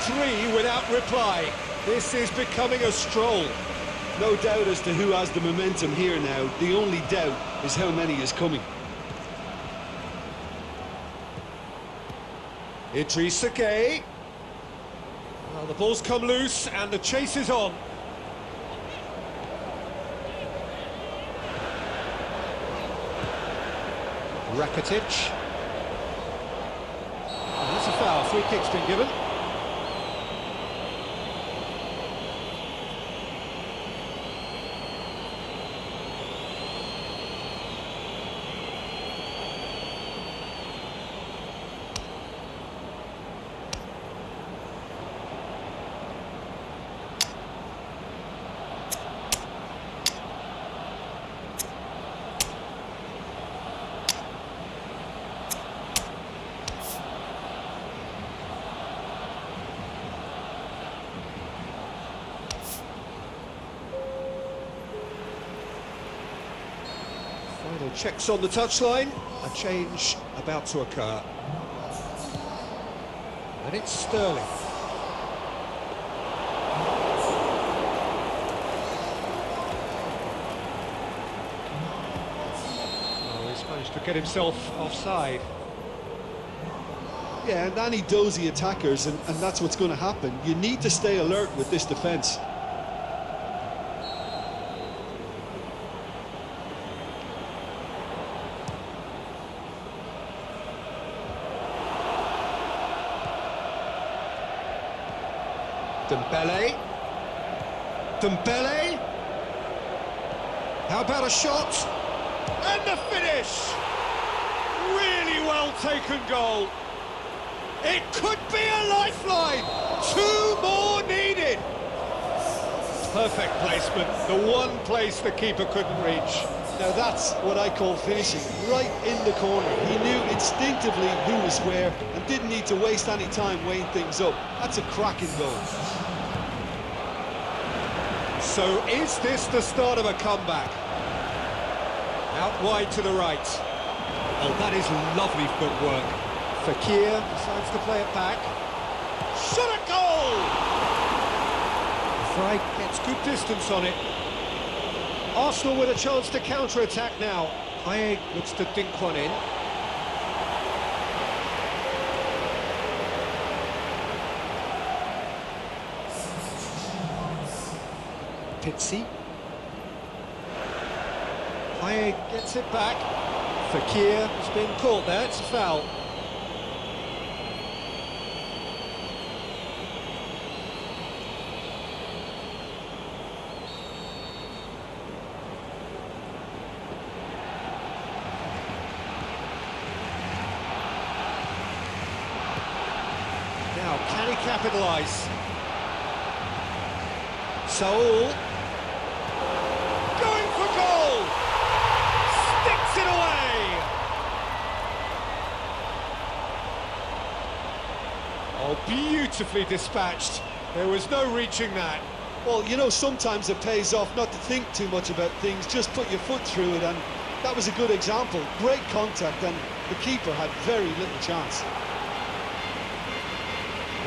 A: Three without reply. This is becoming a stroll.
B: No doubt as to who has the momentum here now. The only doubt is how many is coming.
A: Idrissa Gueye. Well, the ball's come loose and the chase is on. Rakitic. And that's a foul. Free kick's been given. Final checks on the touchline, a change about to occur. And it's Sterling. Oh, he's managed to get himself offside.
B: Yeah, and any dozy attackers, and that's what's going to happen. You need to stay alert with this defence.
A: Dembele. Dembele. How about a shot? And the finish! Really well taken goal. It could be a lifeline. 2 more needed. Perfect placement. The one place the keeper couldn't reach.
B: Now that's what I call finishing, right in the corner. He knew instinctively who was where and didn't need to waste any time weighing things up. That's a cracking goal.
A: So is this the start of a comeback? Out wide to the right. Oh, that is lovely footwork. Fekir decides to play it back. Shot a goal! Frey gets good distance on it. Arsenal with a chance to counter-attack now. Haye looks to dink one in. Pizzi. Haye gets it back. Fekir has been caught there, it's a foul. Now, can he capitalise? Saul. Going for goal! Sticks it away! Oh, beautifully dispatched. There was no reaching that.
B: Well, you know, sometimes it pays off not to think too much about things, just put your foot through it, and that was a good example. Great contact, and the keeper had very little chance.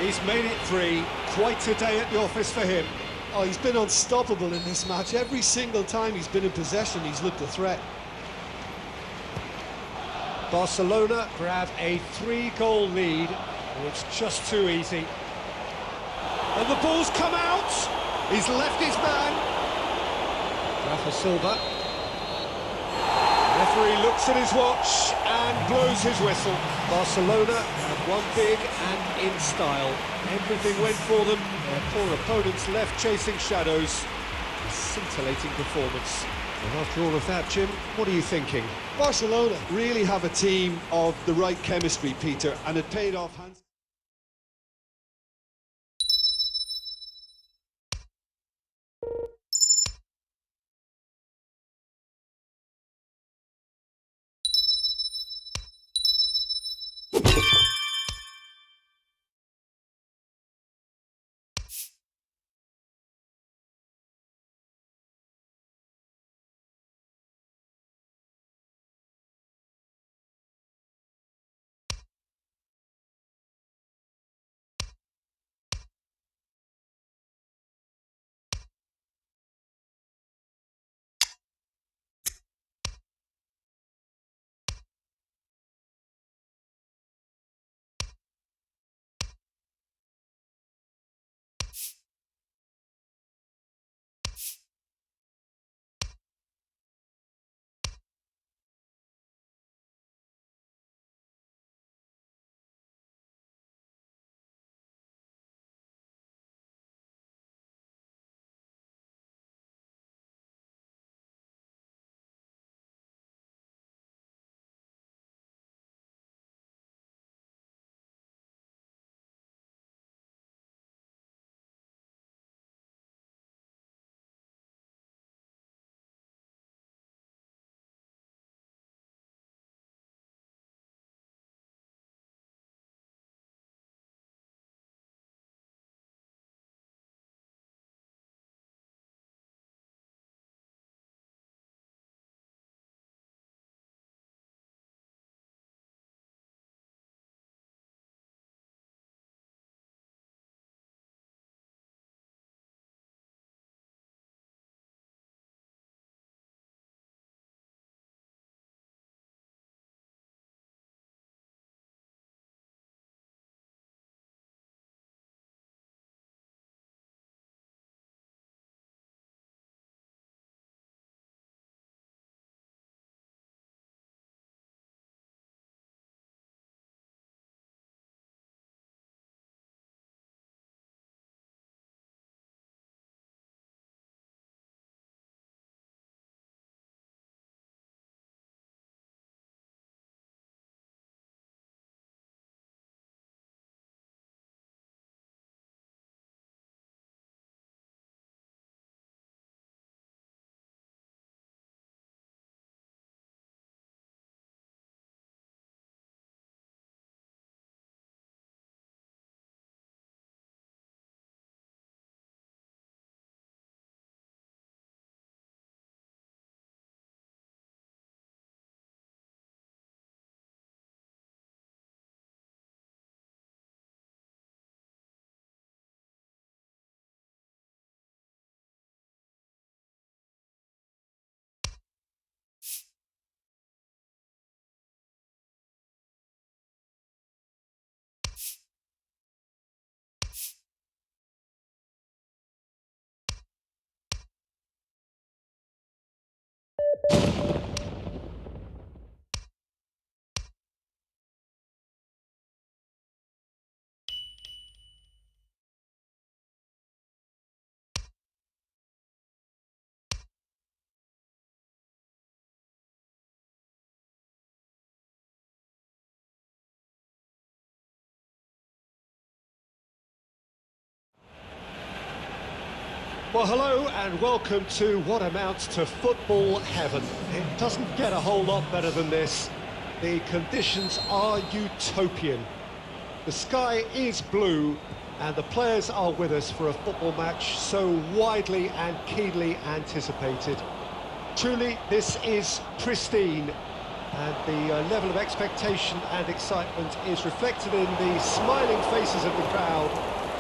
A: He's made it 3. Quite a day at the office for him.
B: Oh, he's been unstoppable in this match. Every single time he's been in possession, he's looked a threat.
A: Barcelona grab a 3-goal lead. Oh, it's just too easy. And the ball's come out. He's left his man. Rafa Silva. Referee looks at his watch and blows his whistle. Barcelona have won big and in style. Everything went for them. Their poor opponents left chasing shadows. A scintillating performance. And after all of that, Jim, what are you thinking?
B: Barcelona really have a team of the right chemistry, Peter, and it paid off handsomely.
A: Well, hello and welcome to what amounts to football heaven. It doesn't get a whole lot better than this. The conditions are utopian. The sky is blue and the players are with us for a football match so widely and keenly anticipated. Truly, this is pristine, and the level of expectation and excitement is reflected in the smiling faces of the crowd.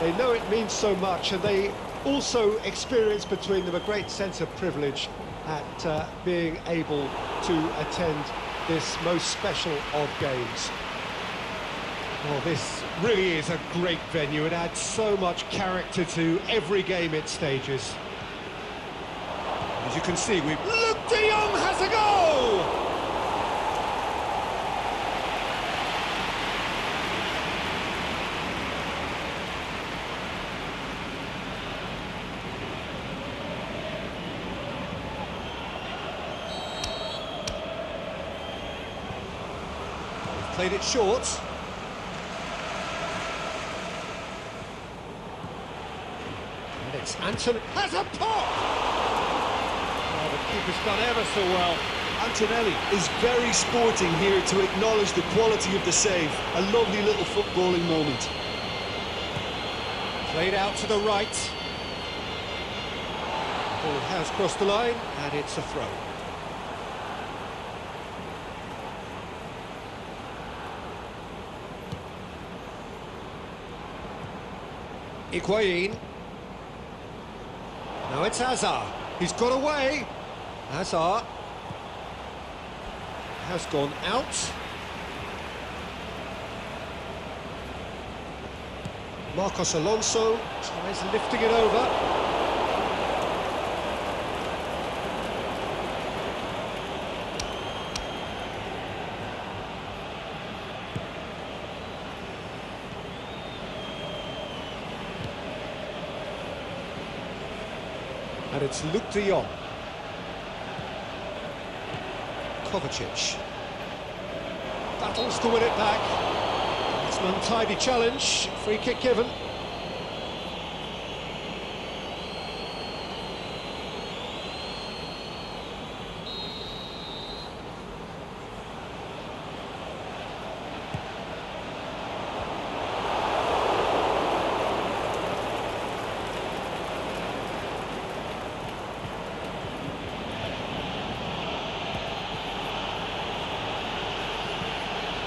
A: They know it means so much, and they also experience between them a great sense of privilege at being able to attend this most special of games. Well, this really is a great venue. It adds so much character to every game it stages. As you can see, Luke de Jong has a goal! Played it short. And it's Anton has a pop! Oh, the keeper's done ever so well.
B: Antonelli is very sporting here to acknowledge the quality of the save. A lovely little footballing moment.
A: Played out to the right. Ball has crossed the line, and it's a throw. Higuain. Now it's Hazard. He's got away. Hazard has gone out. Marcos Alonso tries lifting it over. And it's Luke de Jong. Kovacic. Battles to win it back. It's an untidy challenge. Free kick given.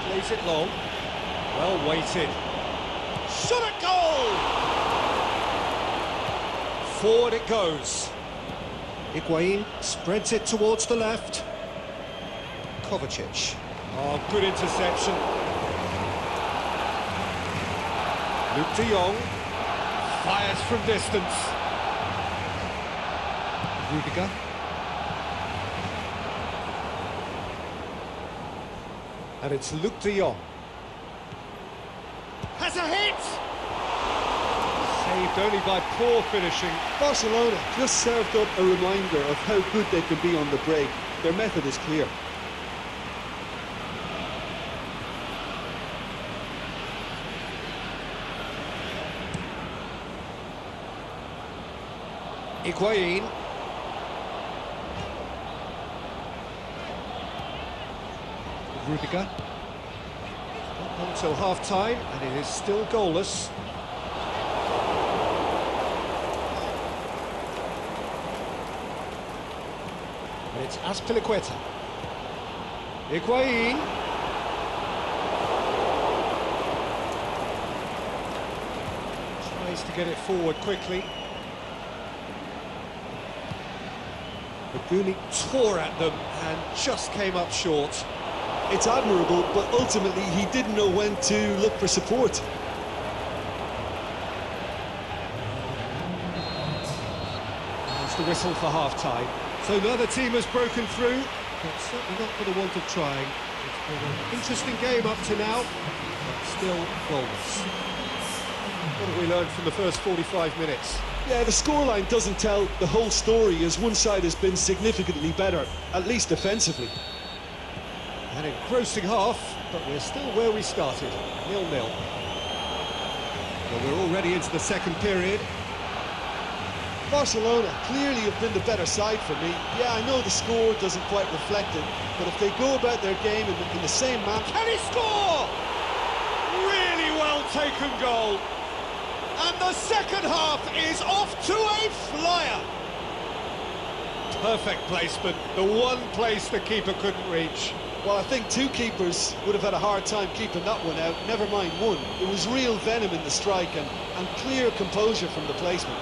A: Plays it long. Well weighted. Shot at goal! Forward it goes. Higuain spreads it towards the left. Kovacic. Oh, good interception. Luke de Jong fires from distance. Rudiger. And it's Luke de Jong. Has a hit! Saved only by poor finishing.
B: Barcelona just served up a reminder of how good they can be on the break. Their method is clear.
A: Higuain. Rudiger. Not until half-time, and it is still goalless. And it's Azpilicueta. Higuain. Tries to get it forward quickly. Maguni tore at them and just came up short.
B: It's admirable, but ultimately he didn't know when to look for support.
A: That's the whistle for half-time. So neither team has broken through, but certainly not for the want of trying. It's been an interesting game up to now, but still goalless. What have we learned from the first 45 minutes?
B: Yeah, the scoreline doesn't tell the whole story, as one side has been significantly better, at least defensively.
A: An engrossing half, but we're still where we started, 0-0. Well, we're already into the second period.
B: Barcelona clearly have been the better side for me. Yeah, I know the score doesn't quite reflect it, but if they go about their game in the same manner...
A: Can he score? Really well taken goal. And the second half is off to a flyer. Perfect placement, the one place the keeper couldn't reach.
B: Well, I think two keepers would have had a hard time keeping that one out, never mind one. It was real venom in the strike and clear composure from the placement.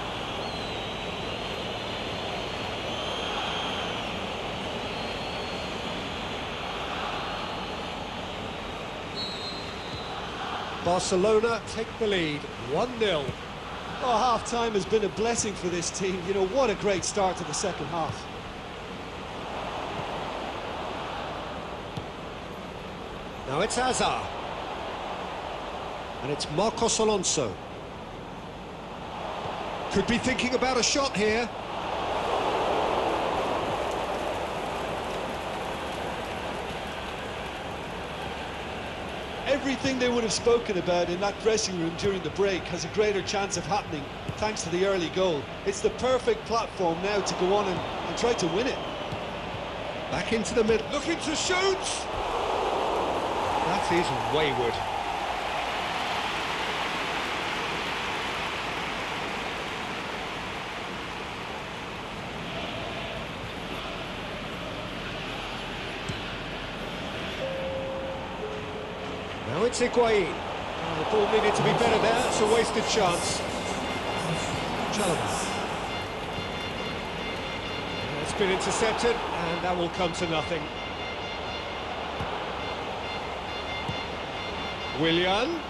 A: Barcelona take the lead, 1-0.
B: Oh, half-time has been a blessing for this team. You know, what a great start to the second half.
A: Now it's Hazard. And it's Marcos Alonso. Could be thinking about a shot here.
B: Everything they would have spoken about in that dressing room during the break has a greater chance of happening thanks to the early goal. It's the perfect platform now to go on and try to win it.
A: Back into the middle, looking to shoot! That is wayward. Now it's Higuain. The ball needed to be better there, it's a wasted chance. Chalobah. It's been intercepted, and that will come to nothing. Willian.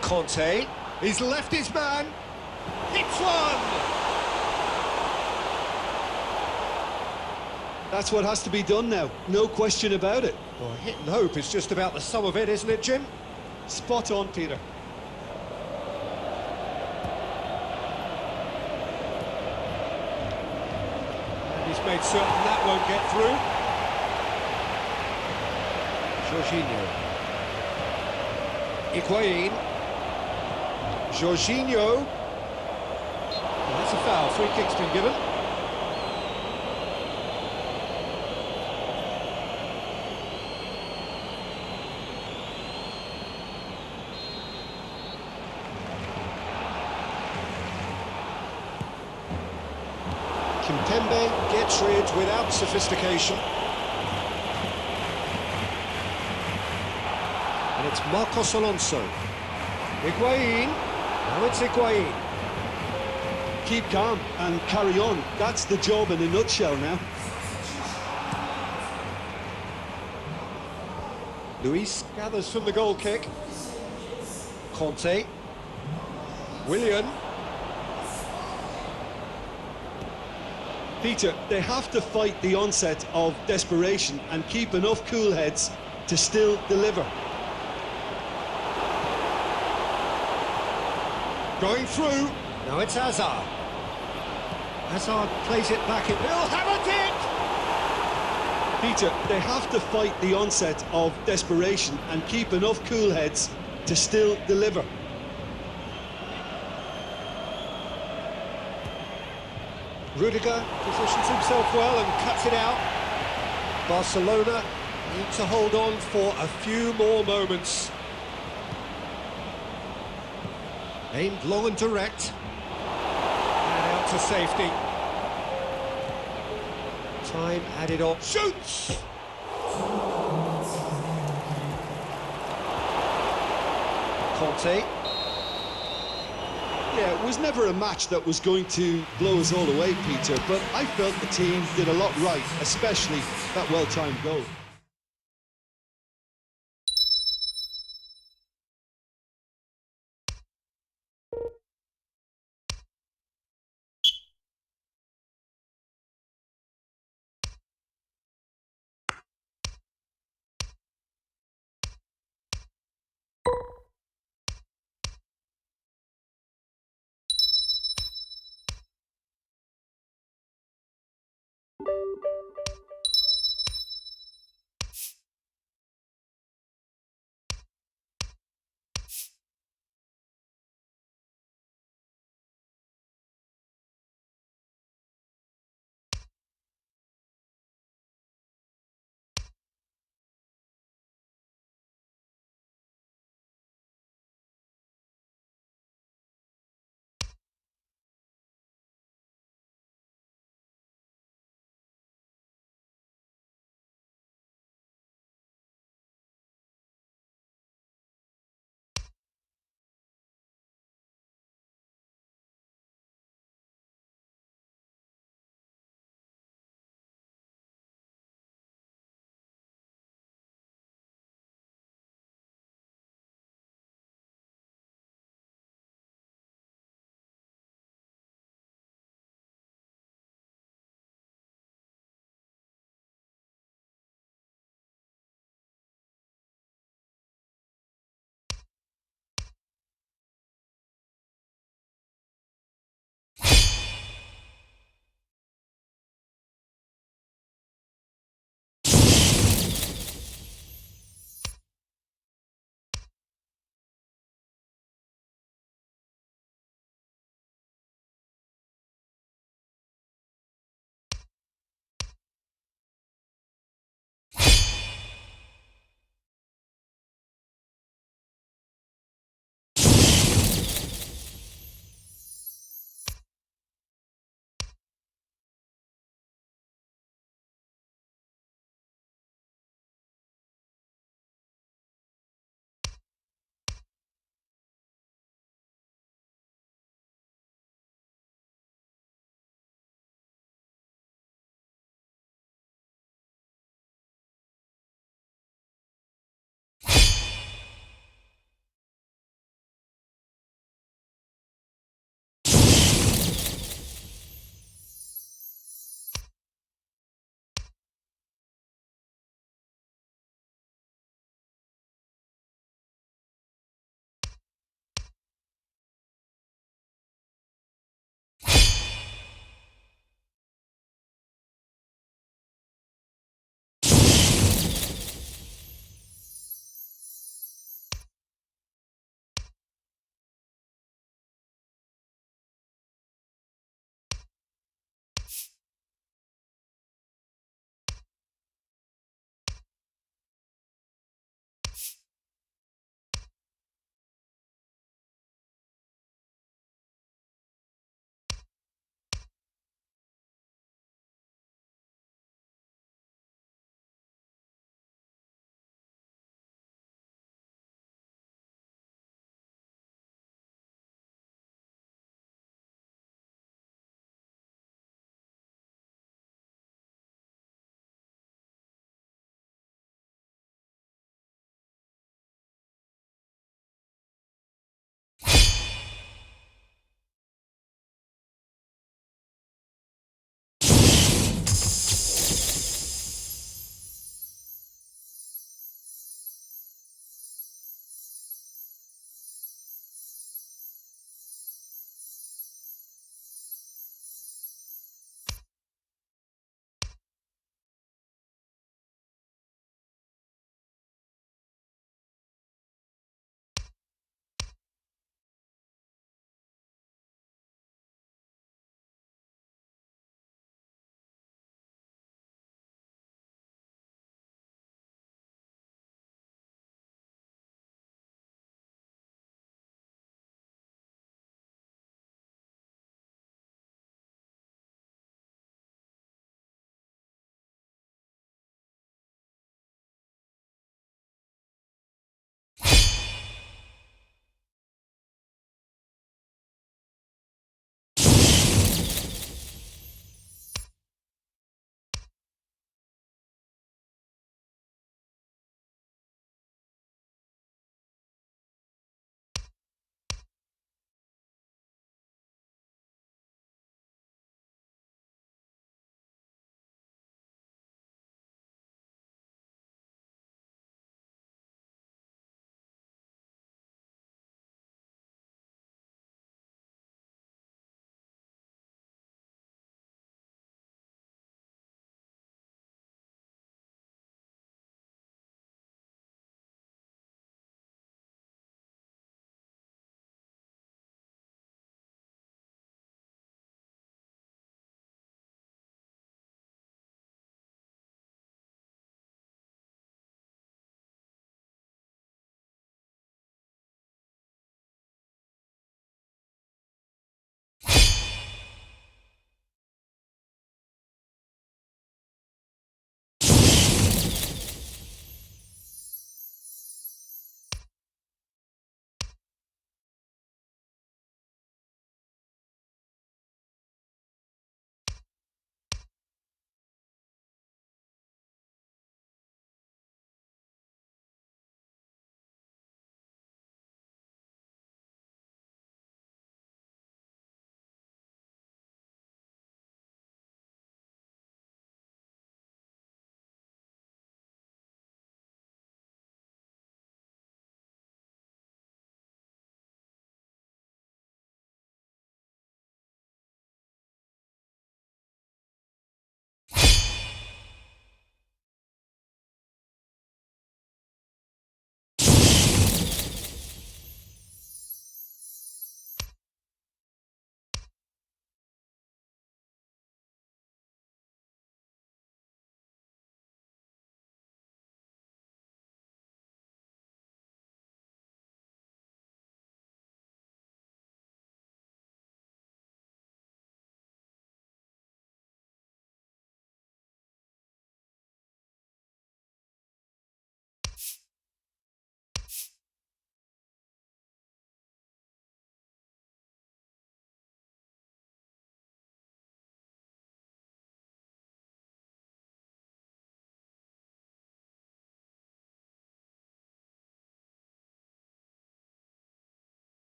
A: Conte. He's left his man. Hits one!
B: That's what has to be done now, no question about it.
A: Well, hit and hope is just about the sum of it, isn't it, Jim?
B: Spot on, Peter.
A: And he's made certain that won't get through. Jorginho. Higuain. Jorginho. Well, that's a foul, free kick's been given. Kimpembe gets rid without sophistication. And it's Marcos Alonso. Higuain. Now it's Higuain.
B: Keep calm and carry on. That's the job in a nutshell now.
A: Luis gathers from the goal kick. Conte. Willian.
B: Peter, they have to fight the onset of desperation and keep enough cool heads to still deliver.
A: Going through. Now it's Hazard. Hazard plays it back in. He'll hammer it!
B: Peter, they have to fight the onset of desperation and keep enough cool heads to still deliver.
A: Rudiger positions himself well and cuts it out. Barcelona need to hold on for a few more moments. Aimed long and direct. And out to safety. Time added on. Shoots! Conte.
B: Yeah, it was never a match that was going to blow us all away, Peter, but I felt the team did a lot right, especially that well-timed goal.